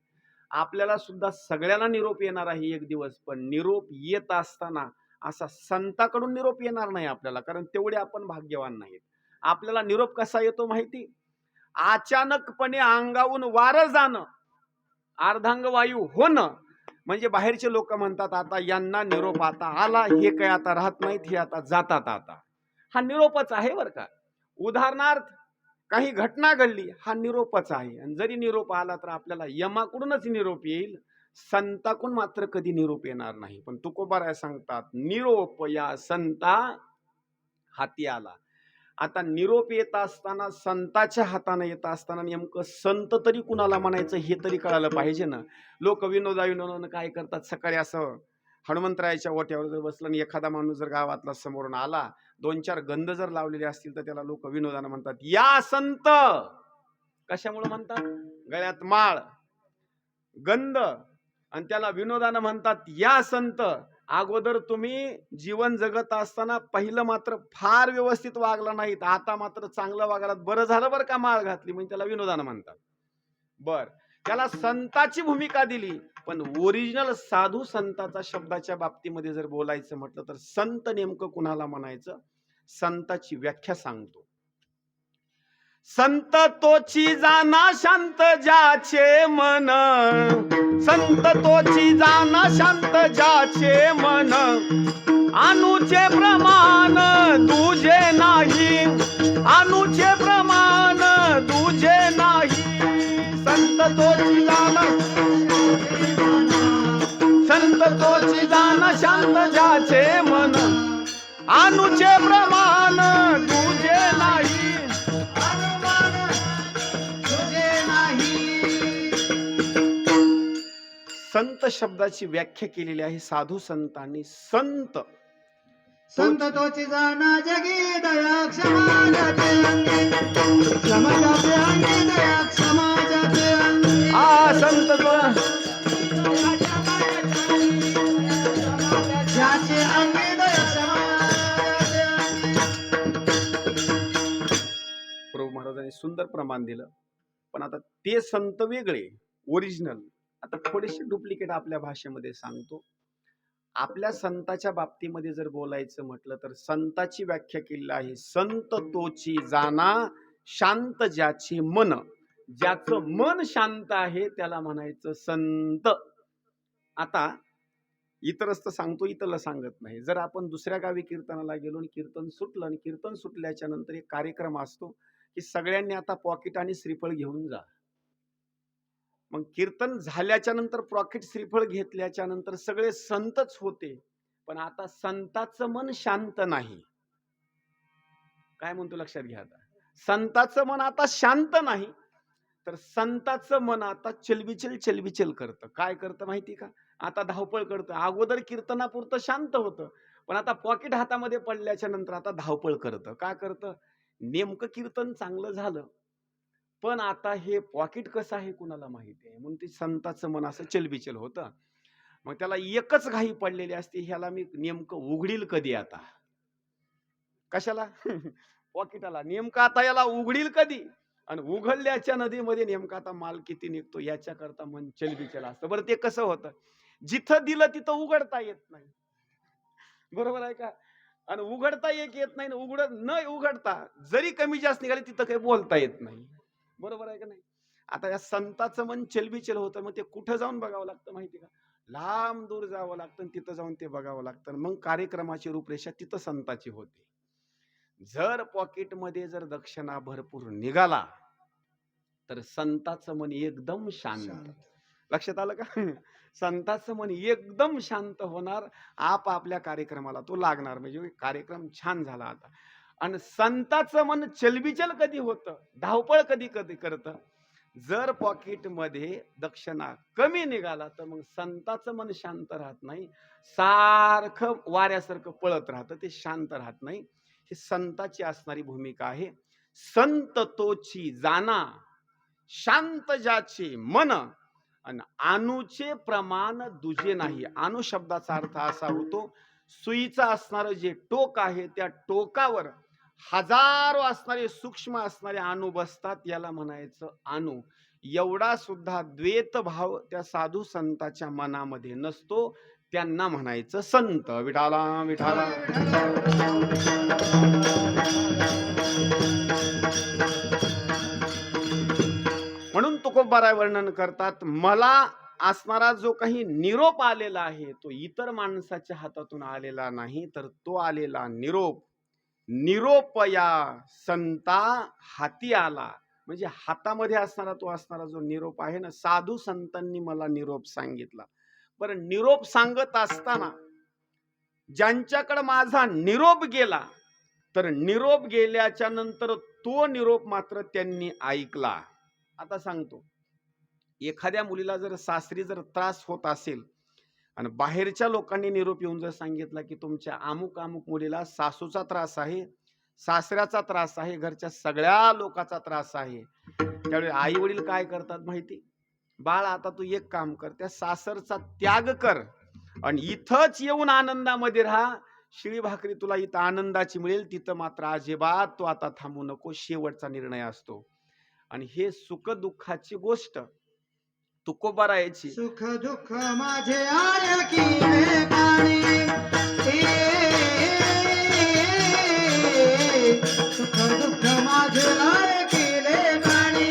आपल्याला सुद्धा सगळ्यांना निरोप येणार आहे एक दिवस, पण निरोप येत असताना असा संताकडून निरोप येणार नाही आपल्याला, कारण तेवढे आपण भाग्यवान नाहीत. आपल्याला निरोप कसा येतो माहिती? अचानकपणे अंगावून वारं जाणं, अर्धांग वायू होणं. म्हणजे बाहेरचे लोक म्हणतात आता यांना निरोप आता आला, हे काय आता राहत नाहीत, हे आता जातात. आता हा निरोपच आहे बरं का. उदाहरणार्थ काही घटना घडली, हा निरोपच आहे. आणि जरी निरोप आला तर आपल्याला यमाकडूनच निरोप येईल, संताकडून मात्र कधी निरोप येणार नाही. पण तुकोबाराय सांगतात निरोप या संता हाती आला. आता निरोप येत असताना संताच्या हाताने येत असताना नेमकं संत तरी कुणाला म्हणायचं हे तरी कळालं पाहिजे ना. लोक विनोदानं काय करतात, सकाळी असं हनुमंतरायाच्या ओट्यावर जर बसलं आणि एखादा माणूस जर गावातला समोरून आला, 2-4 गंध जर लावलेले असतील तर त्याला लोक विनोदानं म्हणतात या संत. कशामुळे म्हणतात? गळ्यात माळ, गंध, आणि त्याला विनोदानं म्हणतात या संत. अगोदर तुम्ही जीवन जगत असताना पहिलं मात्र फार व्यवस्थित वागला नाहीत, आता मात्र चांगलं वागलात, बरं झालं बरं का माळ घातली, म्हणजे त्याला विनोदानं म्हणतात. बर, त्याला संताची भूमिका दिली. पण ओरिजिनल साधू संताचा शब्दाच्या बाबतीमध्ये जर बोलायचं म्हटलं तर संत नेमकं कुणाला म्हणायचं, संताची व्याख्या सांगतो. संत तोची जाना शांत ज्याचे मन, संत तोची जाना शांत ज्याचे मन, अनुचे प्रमाण तुझे नाही, अनुचे प्रमाण तुझे नाही. संत तोची जाना, संत तोची जाना शांत ज्याचे मन, अनुचे प्रमाण तुझे नाही. संत शब्दाची व्याख्या केलेली आहे साधू संतांनी. संत संत तोची जाना जगी दया क्षमा जाते अंगी, क्षमा जाते अंगी दया क्षमा जाते अंगी. संत ज्याचे अंगी दया क्षमा जाते अंगी. प्रभू महाराजांनी सुंदर प्रमाण दिलं. पण आता ते संत वेगळे ओरिजिनल, आता थोडेसे डुप्लिकेट आपल्या भाषेमध्ये सांगतो. आपल्या संताच्या बाबतीमध्ये जर बोलायचं म्हटलं तर संताची व्याख्या केलेली आहे, संत तोची जाना शांत ज्याचे मन. ज्याचं मन शांत आहे त्याला म्हणायचं संत. आता इतरच तर सांगतो, इतरला सांगत नाही. जर आपण दुसऱ्या गावी कीर्तनाला गेलो आणि कीर्तन सुटलं आणि कीर्तन सुटल्याच्या नंतर एक कार्यक्रम असतो की सगळ्यांनी आता पॉकेट आणि श्रीफळ घेऊन जा. मग कीर्तन झाल्याच्या नंतर पॉकेट श्रीफळ घेतल्याच्या नंतर सगळे संतच होते, पण आता संताचं मन शांत नाही. काय म्हणतो लक्षात घ्या. आता संताचं मन आता शांत नाही, तर संताचं मन आता चलबिचल करतं. काय करतं माहिती का? आता धावपळ करतं. अगोदर कीर्तनापुरतं शांत होतं, पण आता पॉकेट हातामध्ये पडल्याच्या नंतर आता धावपळ करतं. काय करतं? नेमकं कीर्तन चांगलं झालं, पण आता हे पॉकेट कसं आहे कुणाला माहिती आहे, म्हणून ते संताचं मन असं चलबिचल होतं. मग त्याला एकच घाई पडलेली असते, ह्याला मी नेमकं उघडील कधी आता. कशाला? पॉकेटाला. नेमकं आता याला उघडील कधी, आणि उघडल्याच्या नदीमध्ये नेमका आता माल किती निघतो याच्या करता मन चलबिचल असतं. बरं ते कसं होतं? जिथं दिलं तिथं उघडता येत नाही, बरोबर आहे का? आणि उघडता येत नाही, न उघडता जरी कमी जास्त निघाले तिथं काही बोलता येत नाही, बरोबर आहे का नाही? आता या संताचं मन चलबिचल होतं. मग ते कुठं जाऊन बघावं लागतं माहिती का? लांब दूर जावं लागतं, तिथं जाऊन ते बघावं लागतं. मग कार्यक्रमाची रूपरेषा तिथं संताची होते. जर पॉकेटमध्ये जर दक्षिणा भरपूर निघाला तर संताचं मन एकदम शांत. लक्षात आलं का? संताचं मन एकदम शांत होणार, आपापल्या कार्यक्रमाला तो लागणार. म्हणजे कार्यक्रम छान झाला. आता आणि संताचं मन चलबिचल कधी होतं, धावपळ कधी कधी करतं. जर पॉकेटमध्ये दक्षिणा कमी निघाला तर मग संताचं मन शांत राहत नाही, सारखं वाऱ्यासारखं पळत राहतं, ते शांत राहत नाही. ही संताची असणारी भूमिका आहे. संत तोची जाना, शांत ज्याचे मन, आणि आणूचे प्रमाण दुजे नाही. आणू शब्दाचा अर्थ असा होतो, सुईचं असणारं जे टोक आहे त्या टोकावर हजारो असणारे सूक्ष्म असणारे अणू बसतात, याला म्हणायचं अणू. एवढा सुद्धा द्वैत भाव त्या साधू संताच्या मनामध्ये नसतो, त्यांना म्हणायचं संत. विठाला विठाला. म्हणून तुकोबाराय वर्णन करतात, मला असणारा जो काही निरोप आलेला आहे तो इतर माणसाच्या हातातून आलेला नाही, तर तो आलेला निरोप, निरोप या संता हाती आला. म्हणजे हातामध्ये असणारा तो असणारा जो निरोप आहे ना, साधू संतांनी मला निरोप सांगितला. बरं, निरोप सांगत असताना ज्यांच्याकडे माझा निरोप गेला, तर निरोप गेल्याच्या नंतर तो निरोप मात्र त्यांनी ऐकला. आता सांगतो, एखाद्या मुलीला जर सासरी जर त्रास होत असेल आणि बाहेरच्या लोकांनी निरोप येऊन जर सांगितला की तुमच्या अमुक अमुक मुलीला सासूचा त्रास आहे, सासऱ्याचा त्रास आहे, घरच्या सगळ्या लोकांचा त्रास आहे, त्यावेळी आई वडील काय करतात माहिती? बाळ, आता तू एक काम कर, त्या सासरचा त्याग कर आणि इथंच येऊन आनंदामध्ये राहा. शिळी भाकरी तुला इथं आनंदाची मिळेल, तिथं मात्र अजिबात तू आता थांबू नको, शेवटचा निर्णय असतो. आणि हे सुख दुःखाची गोष्ट तुकोबारायाची. सुख दुःख माझे आय की पाणी, सुख दुःख माझे आय की पाणी,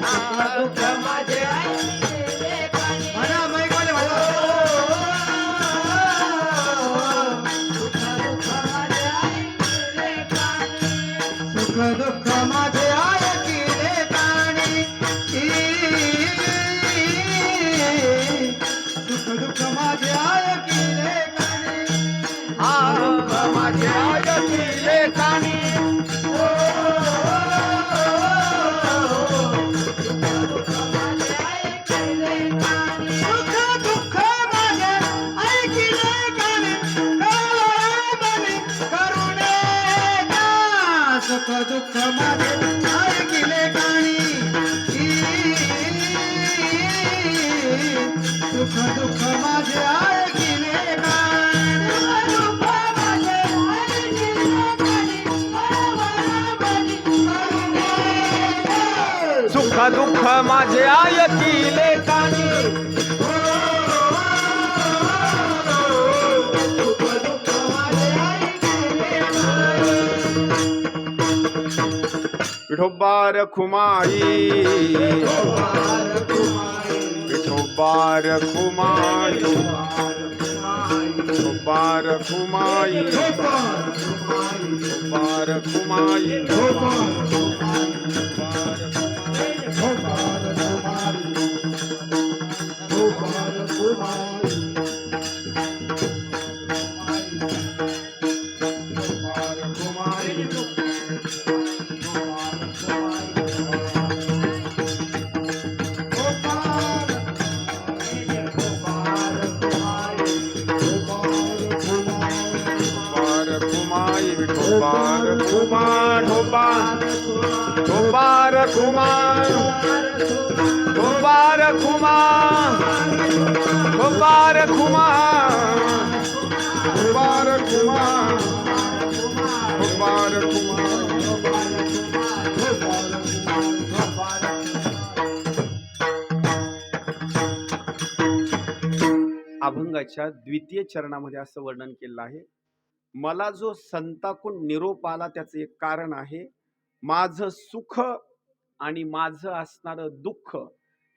सुख दुःख माझे आय की पाणी. म्हणा माईक वाले म्हणा. सुख दुःख माझे आय की पाणी, सुख दुःख माझे आय की माझे आयतीले कानी, सुख दुःख माझे ऐकिले कानी, कळवळे करुणे का. सुख दुःख माझे ऐकिले कानी, सुख दुःख माझे ऐकिले कानी. सुख दुःख माझे आयतीले कानी. विठोबा रखुमाई, विठोबा रखुमाई, विठोबा रखुमाई, विठोबा रखुमाई. ढोबार कुमार, ढोबार कुमार, ढोबार कुमार, ढोबार कुमार, ढोबार कुमार, ढोबार कुमार. अभंगाच्या द्वितीय चरणामध्ये असं वर्णन केलं आहे, मला जो संताकडून निरोप आला त्याचं एक कारण आहे, माझं सुख आणि माझं असणारं दुःख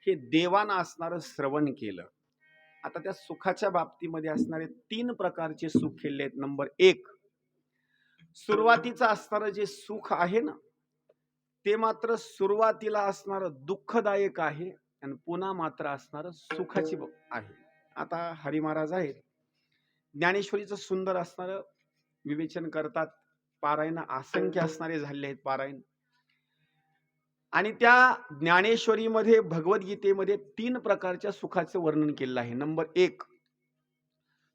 हे देवानं असणारं श्रवण केलं. आता त्या सुखाच्या बाबतीमध्ये असणारे 3 प्रकारचे सुख केले आहेत. नंबर 1, सुरुवातीचं असणारं जे सुख आहे ना, ते मात्र सुरुवातीला असणारं दुःखदायक आहे आणि पुन्हा मात्र असणारं सुखाची आहे. आता हरी महाराज आहेत, ज्ञानेश्वरीचं सुंदर असणारं विवेचन करतात. पारायण असंख्य असणारे झाले आहेत पारायण. आणि त्या ज्ञानेश्वरीमध्ये भगवद्गीतेमध्ये 3 प्रकारच्या सुखाचं वर्णन केलेलं आहे. नंबर 1,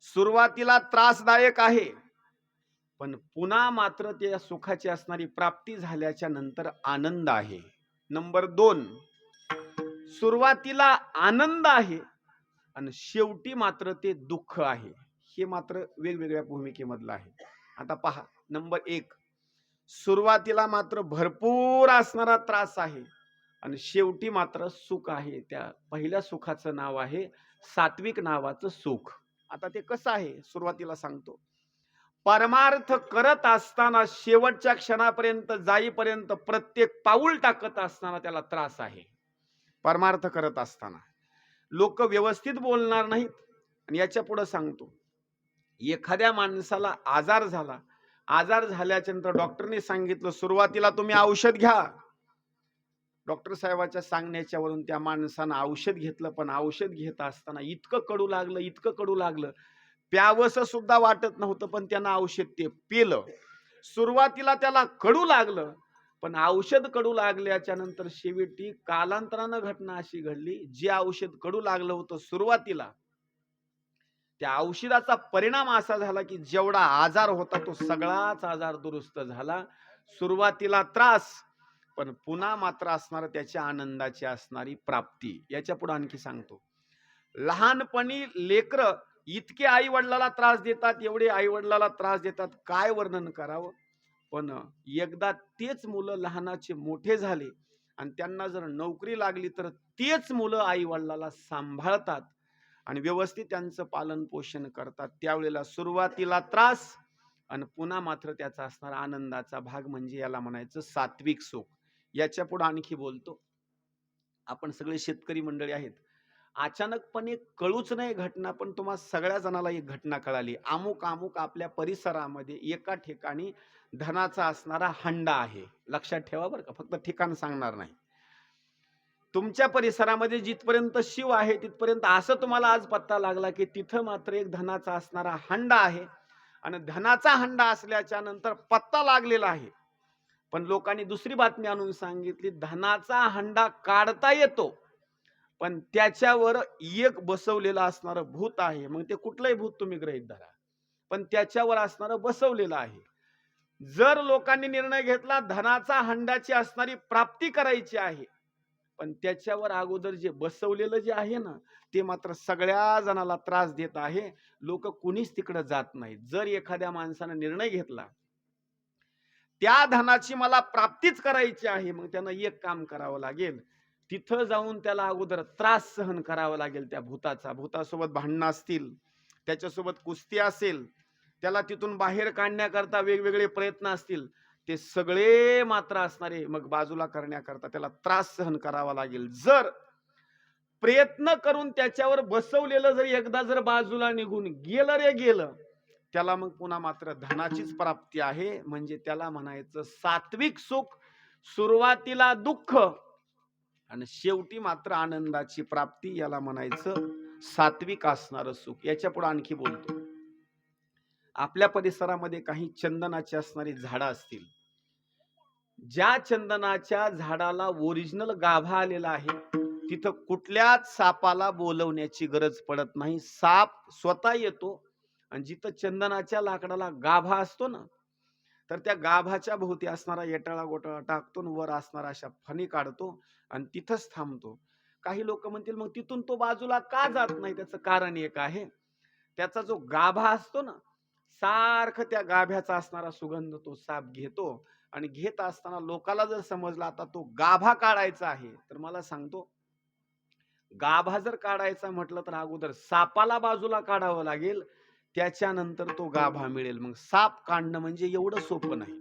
सुरुवातीला त्रासदायक आहे, पण पुन्हा मात्र त्या सुखाची असणारी प्राप्ती झाल्याच्या नंतर आनंद आहे. नंबर 2, सुरुवातीला आनंद आहे आणि शेवटी मात्र ते दुःख आहे. हे मात्र वेगवेगळ्या भूमिकेमधलं आहे. आता पहा, नंबर 1, सुरुवातीला मात्र भरपूर असणारा त्रास आहे आणि शेवटी मात्र सुख आहे. त्या पहिल्या सुखाचं नाव आहे सात्विक नावाचं सुख. आता ते कसं आहे सुरुवातीला सांगतो. परमार्थ करत असताना शेवटच्या क्षणापर्यंत जाईपर्यंत प्रत्येक पाऊल टाकत असताना त्याला त्रास आहे. परमार्थ करत असताना लोक व्यवस्थित बोलणार नाहीत. आणि याच्या पुढे सांगतो, एखाद्या माणसाला आजार झाला, आजार झाल्याच्या नंतर डॉक्टरने सांगितलं सुरुवातीला तुम्ही औषध घ्या. डॉक्टर साहेबाच्या सांगण्याच्यावरून त्या माणसानं औषध घेतलं, पण औषध घेत असताना इतकं कडू लागलं, प्यावंसं सुद्धा वाटत नव्हतं, पण त्यानं औषध ते पेलं. सुरुवातीला त्याला कडू लागलं, पण औषध कडू लागल्याच्या नंतर शेवटी कालांतरानं घटना अशी घडली, जे औषध कडू लागलं होतं सुरुवातीला, त्या औषधाचा परिणाम असा झाला की जेवढा आजार होता तो सगळाच आजार दुरुस्त झाला. सुरुवातीला त्रास, पण पुन्हा मात्र असणार त्याच्या आनंदाची असणारी प्राप्ती. याच्या पुढे आणखी सांगतो, लहानपणी लेकरं इतके आई वडिलाला त्रास देतात, एवढे आई वडिलाला त्रास देतात, काय वर्णन करावं. पण एकदा तेच मुलं लहानाचे मोठे झाले आणि त्यांना जर नोकरी लागली तर तेच मुलं आई वडिलाला सांभाळतात आणि व्यवस्थित त्यांचं पालन पोषण करतात. त्यावेळेला सुरुवातीला त्रास आणि पुन्हा मात्र त्याचा असणारा आनंदाचा भाग म्हणजे याला म्हणायचं सात्विक सुख. याच्या पुढे आणखी बोलतो, आपण सगळे शेतकरी मंडळी आहेत. अचानकपणे कळूच नाही घटना, पण तुम्हा सगळ्या जणाला एक घटना कळाली. अमुक आपल्या परिसरामध्ये एका ठिकाणी धनाचा असणारा हंडा आहे. लक्षात ठेवा बरं का, फक्त ठिकाण सांगणार नाही. तुमच्या परिसरामध्ये जिथपर्यंत शिव आहे तिथपर्यंत असं तुम्हाला आज पत्ता लागला की तिथं मात्र एक धनाचा असणारा हंडा आहे आणि धनाचा हंडा असल्याच्या नंतर पत्ता लागलेला आहे. पण लोकांनी दुसरी बातमी आणून सांगितली, धनाचा हंडा काढता येतो, पण त्याच्यावर एक बसवलेलं असणारं भूत आहे. मग ते कुठलंही भूत तुम्ही गृहीत धरा, पण त्याच्यावर असणारं बसवलेलं आहे. जर लोकांनी निर्णय घेतला धनाचा हंडाची असणारी प्राप्ती करायची आहे, पण त्याच्यावर अगोदर जे बसवलेलं जे आहे ना, ते मात्र सगळ्या जणाला त्रास देत आहे. लोक कुणीच तिकडे जात नाहीत. जर एखाद्या माणसाने निर्णय घेतला त्या धनाची मला प्राप्तीच करायची आहे, मग त्यानं एक काम करावं लागेल, तिथं जाऊन त्याला अगोदर त्रास सहन करावा लागेल त्या भूताचा. भूतासोबत भांडणं असतील, त्याच्यासोबत कुस्ती असेल, त्याला तिथून बाहेर काढण्याकरता वेगवेगळे प्रयत्न असतील, ते सगळे मात्र असणारे मग बाजूला करण्याकरता त्याला त्रास सहन करावा लागेल. जर प्रयत्न करून त्याच्यावर बसवलेलं जर एकदा जर बाजूला निघून गेलं, त्याला मग पुन्हा मात्र धनाचीच प्राप्ती आहे. म्हणजे त्याला म्हणायचं सात्विक सुख. सुरुवातीला दुःख आणि शेवटी मात्र आनंदाची प्राप्ती, याला म्हणायचं सात्विक असणारं सुख. याच्या पुढे आणखी बोलतो, आपल्या परिसरामध्ये काही चंदनाची असणारी झाडं असतील, ज्या चंदनाच्या झाडाला ओरिजिनल गाभा आलेला आहे, तिथं कुठल्याच सापाला बोलवण्याची गरज पडत नाही. साप स्वतः येतो आणि जिथं चंदनाच्या लाकडाला गाभा असतो ना, तर त्या गाभाच्या भोवती असणारा येटाळा गोटाळा टाकतो, वर असणारा अशा फणी काढतो आणि तिथंच थांबतो. काही लोक म्हणतील मग तिथून तो बाजूला का जात नाही? त्याचं कारण एक आहे, त्याचा जो गाभा असतो ना, सारखं त्या गाभ्याचा असणारा सुगंध तो साप घेतो आणि घेत असताना लोकाला जर समजला आता तो गाभा काढायचा आहे, तर मला सांगतो, गाभा जर काढायचा म्हटलं तर अगोदर सापाला बाजूला काढावं लागेल, त्याच्यानंतर तो गाभा मिळेल. मग साप काढणं म्हणजे एवढं सोपं नाही.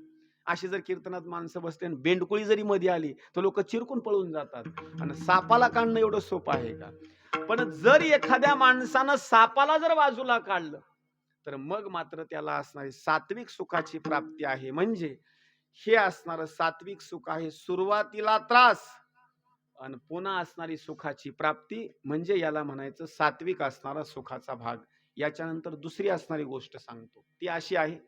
अशी जर कीर्तनात माणसं बसते आणि बेंडकुळी जरी मध्ये आली तर लोक चिरकून पळून जातात, आणि सापाला काढणं एवढं सोपं आहे का? पण जर एखाद्या माणसानं सापाला जर बाजूला काढलं तर मग मात्र त्याला असणारी सात्विक सुखाची प्राप्ती आहे. म्हणजे हे असणारं सात्विक सुख आहे. सुरुवातीला त्रास आणि पुन्हा असणारी सुखाची प्राप्ती, म्हणजे याला म्हणायचं सात्विक असणारा सुखाचा भाग. याच्यानंतर दुसरी असणारी गोष्ट सांगतो, ती अशी आहे,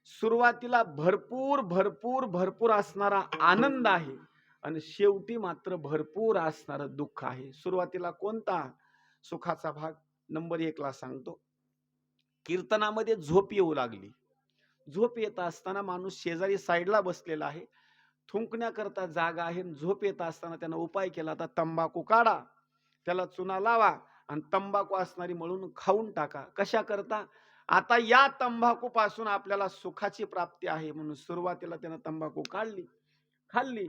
सुरुवातीला भरपूर भरपूर भरपूर असणारा आनंद आहे आणि शेवटी मात्र भरपूर असणारं दुःख आहे. सुरुवातीला कोणता सुखाचा भाग? नंबर 1 ला सांगतो. कीर्तनामध्ये झोप येऊ लागली. झोप येत असताना माणूस शेजारी साईडला बसलेला आहे, थुंकण्याकरता जागा आहे. झोप येत असताना त्यानं उपाय केला, आता तंबाखू काढा, त्याला चुना लावा आणि तंबाखू असणारी मळून खाऊन टाका. कशा करता? आता या तंबाखू पासून आपल्याला सुखाची प्राप्ती आहे म्हणून सुरुवातीला त्यानं तंबाखू काढली, खाल्ली.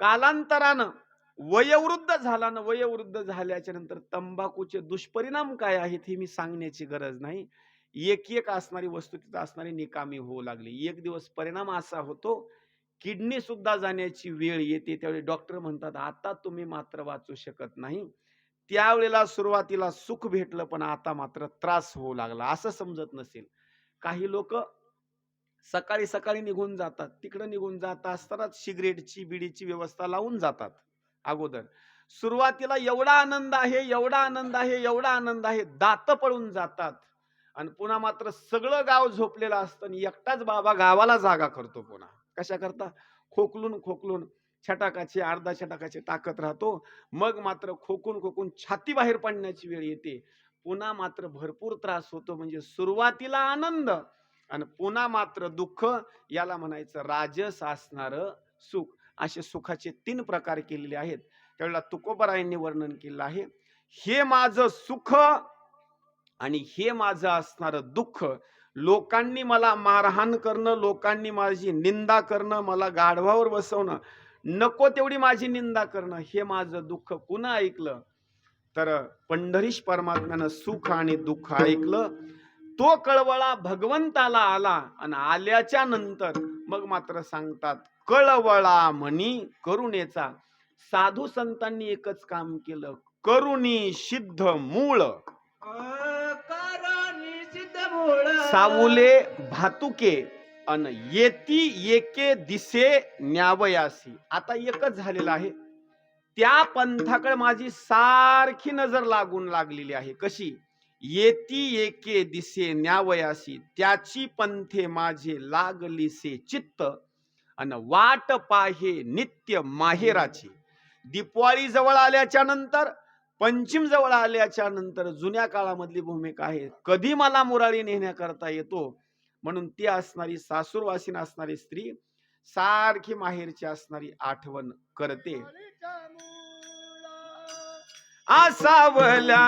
कालांतरानं वयोवृद्ध झाला ना, वयोवृद्ध झाल्याच्या नंतर तंबाखूचे दुष्परिणाम काय आहेत हे मी सांगण्याची गरज नाही. एक एक असणारी वस्तू तिथं असणारी निकामी होऊ लागली. एक दिवस परिणाम असा होतो, किडनी सुद्धा जाण्याची वेळ येते. त्यावेळी डॉक्टर म्हणतात आता तुम्ही मात्र वाचू शकत नाही. त्यावेळेला सुरुवातीला सुख भेटलं पण आता मात्र त्रास होऊ लागला. असं समजत नसेल. काही लोक सकाळी सकाळी निघून जातात, तिकडं निघून जात असतानाच सिगरेटची बिडीची व्यवस्था लावून जातात अगोदर. सुरुवातीला एवढा आनंद आहे, एवढा आनंद आहे, एवढा आनंद आहे, दात पळून जातात आणि पुन्हा मात्र सगळं गाव झोपलेलं असतं आणि एकटाच बाबा गावाला जागा करतो. पुन्हा कशा करता? खोकलून खोकलून छटाकाची अर्धा छटाकाची ताकद राहतो. मग मात्र खोकून खोकून छाती बाहेर पडण्याची वेळ येते. पुन्हा मात्र भरपूर त्रास होतो. म्हणजे सुरुवातीला आनंद आणि पुन्हा मात्र दुःख. याला म्हणायचं राजस असणारं सुख. असे सुखाचे 3 प्रकार केलेले आहेत. त्यावेळेला तुकोबरायांनी वर्णन केलं आहे. हे माझं सुख आणि हे माझं असणारं दुःख. लोकांनी मला मारहाण करणं, लोकांनी माझी निंदा करणं, मला गाढवावर बसवणं, नको तेवढी माझी निंदा करणं, हे माझं दुःख कुणा ऐकलं? तर पंढरीश परमात्म्यानं सुख आणि दुःख ऐकलं. तो कळवळा भगवंताला आला आणि आल्याच्या नंतर मग मात्र सांगतात कळवळा म्हणी करुणेचा. साधू संतांनी एकच काम केलं, करुणी सिद्ध मूळ. करुणी सिद्ध मूळ. सावुले भातुके अन येती एके दिसे न्यावयासी. आता एकच झालेलं आहे. त्या पंथाकडे माझी सारखी नजर लागून लागलेली आहे. कशी? येती एके दिसे न्यावयासी. त्याची पंथे माझे लागलीसे चित्त अन वाट पाहे नित्य माहेराची. दिवाळी जवळ आल्याच्या नंतर, पंचिम जवळ आल्याच्या नंतर जुन्या काळामधली भूमिका आहे, कधी मला मुरारी नेण्याकरता येतो म्हणून ती असणारी सासूरवासीन असणारी स्त्री सारखी माहेरची असणारी आठवण करते. आसावल्या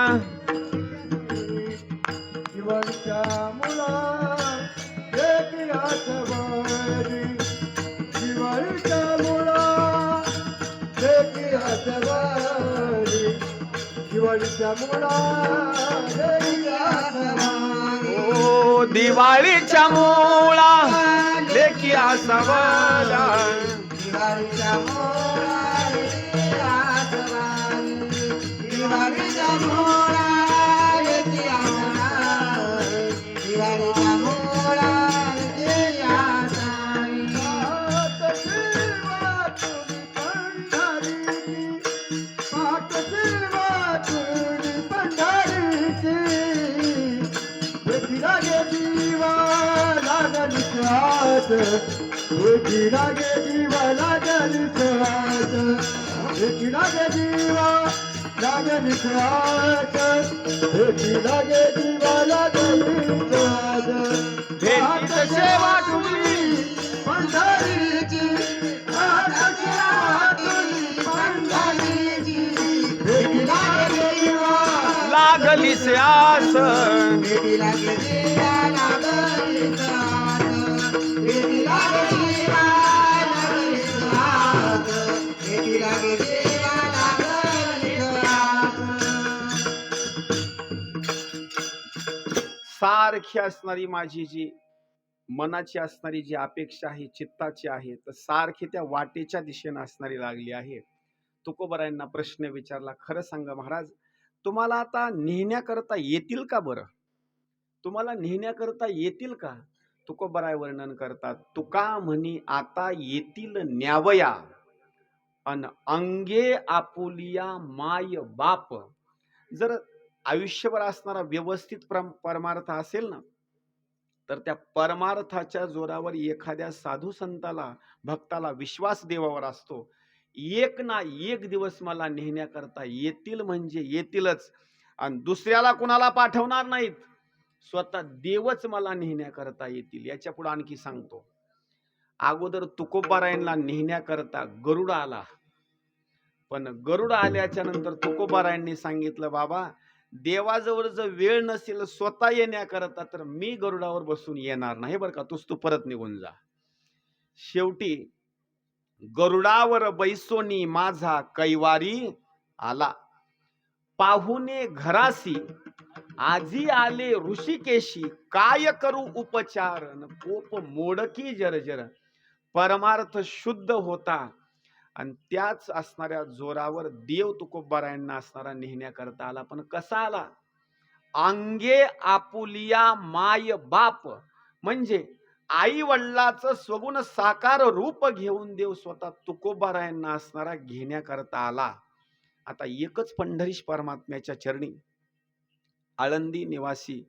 दिवाळीच्या मुला एक आठवणी. दिवाळीच्या मुला एक आठवणी. दिवाळीच्या मुला एक आठवणी. ओ दिवाळीच्या मुळा लेकी आसावल्या. दिवाळीच्या मोळा येते आसवानी. दिवाळीच्या मोळा येते आसवानी. दिवाळीच्या मोळा येते आसवानी. पाट सेवा तुझी पंढरीची. पाट सेवा तुझी पंढरीची. वेठी लागे जीवा लागली साथ. वेठी लागे जीवा लागली साथ. वेठी लागे जीवा लागली साथ. वेठी लागे जीवा लागली साथ. भेटीत सेवा तुझी पंढरीची. पाट सेवा तुझी पंढरीची. वेठी लागे जीवा लागली से आस. बेटी लागे जीवा लागली साथ. बेटी लागे जीवा लागली साथ. बेटी लागे जीवा लागली साथ. सारखी असणारी माझी जी मनाची असणारी जी अपेक्षा आहे, चित्ताची आहे, तर सारखी त्या वाटेच्या दिशेने असणारी लागली आहे. तुकोबरायांना प्रश्न विचारला, खरं सांगा महाराज, तुम्हाला आता नेण्याकरता येतील का? बरं, तुम्हाला नेण्याकरता येतील का? तुकोबराय वर्णन करतात, तुका म्हणी आता येतील न्यावया अन अंगे आपुलिया माय बाप. जर आयुष्यभर असणारा व्यवस्थित परमार्थ असेल ना, तर त्या परमार्थाच्या जोरावर एखाद्या साधू संताला भक्ताला विश्वास देवावर असतो, एक ना एक दिवस मला नेहण्याकरता येतील म्हणजे येतीलच, आणि दुसऱ्याला कुणाला पाठवणार नाहीत, स्वतः देवच मला नेहण्याकरता येतील. याच्या पुढे आणखी सांगतो, अगोदर तुकोबारायांना नेहण्याकरता गरुड आला, पण गरुड आल्याच्या नंतर तुकोबारायांनी सांगितलं, बाबा देवाजवळ जर वेळ नसेल स्वतः येण्याकरता तर मी गरुडावर बसून येणार नाही बरं का, तू परत निघून जा. शेवटी गरुडावर बैसोनी माझा कैवारी आला, पाहुणे घरासी आजी आले ऋषिकेशी, काय करू उपचार न कोप मोडकी जर्जर. परमार्थ शुद्ध होता आणि त्याच असणाऱ्या जोरावर देव तुकोबारायांना असणारा नेहण्याकरता आला. पण कसा आला? अंगे आपुलिया माय बाप, म्हणजे आई वडिलाचं स्वगुण साकार रूप घेऊन देव स्वतः तुकोबारायांना असणारा घेण्याकरता आला. आता एकच पंढरीश परमात्म्याच्या चरणी, आळंदी निवासी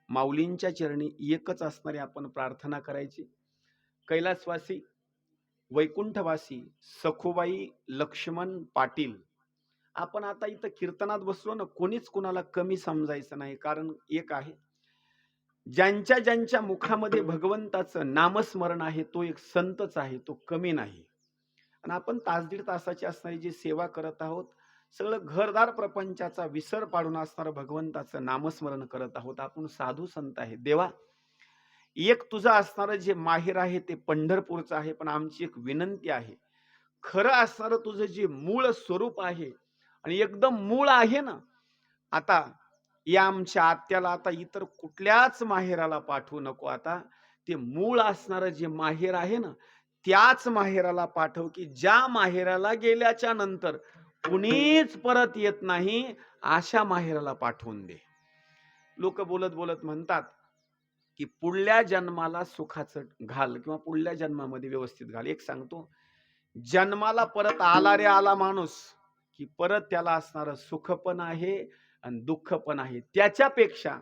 माऊलींच्या चरणी एकच असणारी आपण प्रार्थना करायची. कैलासवासी वैकुंठवासी सखुबाई लक्ष्मण पाटील, आपण आता इथं कीर्तनात बसलो ना, कोणीच कुणाला कमी समजायचं नाही. कारण एक आहे, ज्यांच्या ज्यांच्या मुखामध्ये भगवंताचं नामस्मरण आहे तो एक संतच आहे, तो कमी नाही. आणि आपण तास दीड तासाची असणारी जी सेवा करत आहोत, सगळं घरदार प्रपंचाचा विसर पाडून असणारं भगवंताचं नामस्मरण करत आहोत. आपण साधू संत आहे. देवा, एक तुझं असणारं जे माहेर आहे ते पंढरपूरचं आहे, पण आमची एक विनंती आहे, खरं असणारं तुझं जे मूळ स्वरूप आहे आणि एकदम मूळ आहे ना, आता या आमच्या आत्याला आता इतर कुठल्याच माहेराला पाठवू नको. आता ते मूळ असणारं जे माहेर आहे ना, त्याच माहेराला पाठव, की ज्या माहेराला गेल्याच्या नंतर कुणीच परत येत नाही, अशा माहेराला पाठवून दे. लोक बोलत बोलत म्हणतात की पुढल्या जन्माला सुखाचं घाल किंवा पुढल्या जन्मामध्ये व्यवस्थित घाल. एक सांगतो, जन्माला परत आला रे आला माणूस, की परत त्याला असणारं सुख पण आहे आणि दुःख पण आहे. त्याच्यापेक्षा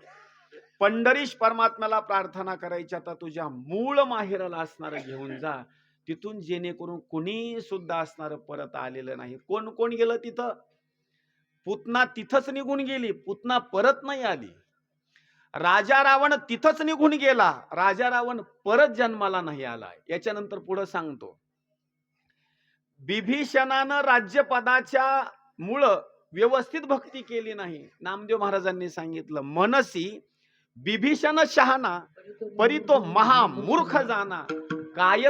पंढरीश परमात्म्याला प्रार्थना करायची, आता तुझ्या मूळ माहेराला असणारं घेऊन जा, तिथून जेणेकरून कुणी सुद्धा असणारं परत आलेलं नाही. कोण कोण गेलं तिथं? पुतना तिथंच निघून गेली, पुतना परत नाही आली. राजा रावण तिथंच निघून गेला, राजा रावण परत जन्माला नाही आला. याच्यानंतर पुढे सांगतो, बिभीषणानं राज्यपदाच्या मुळे व्यवस्थित भक्ती केली नाही. नामदेव महाराजांनी सांगितलं, मनसी बिभीषण शहाणा परी तो महामूर्ख जाना, काय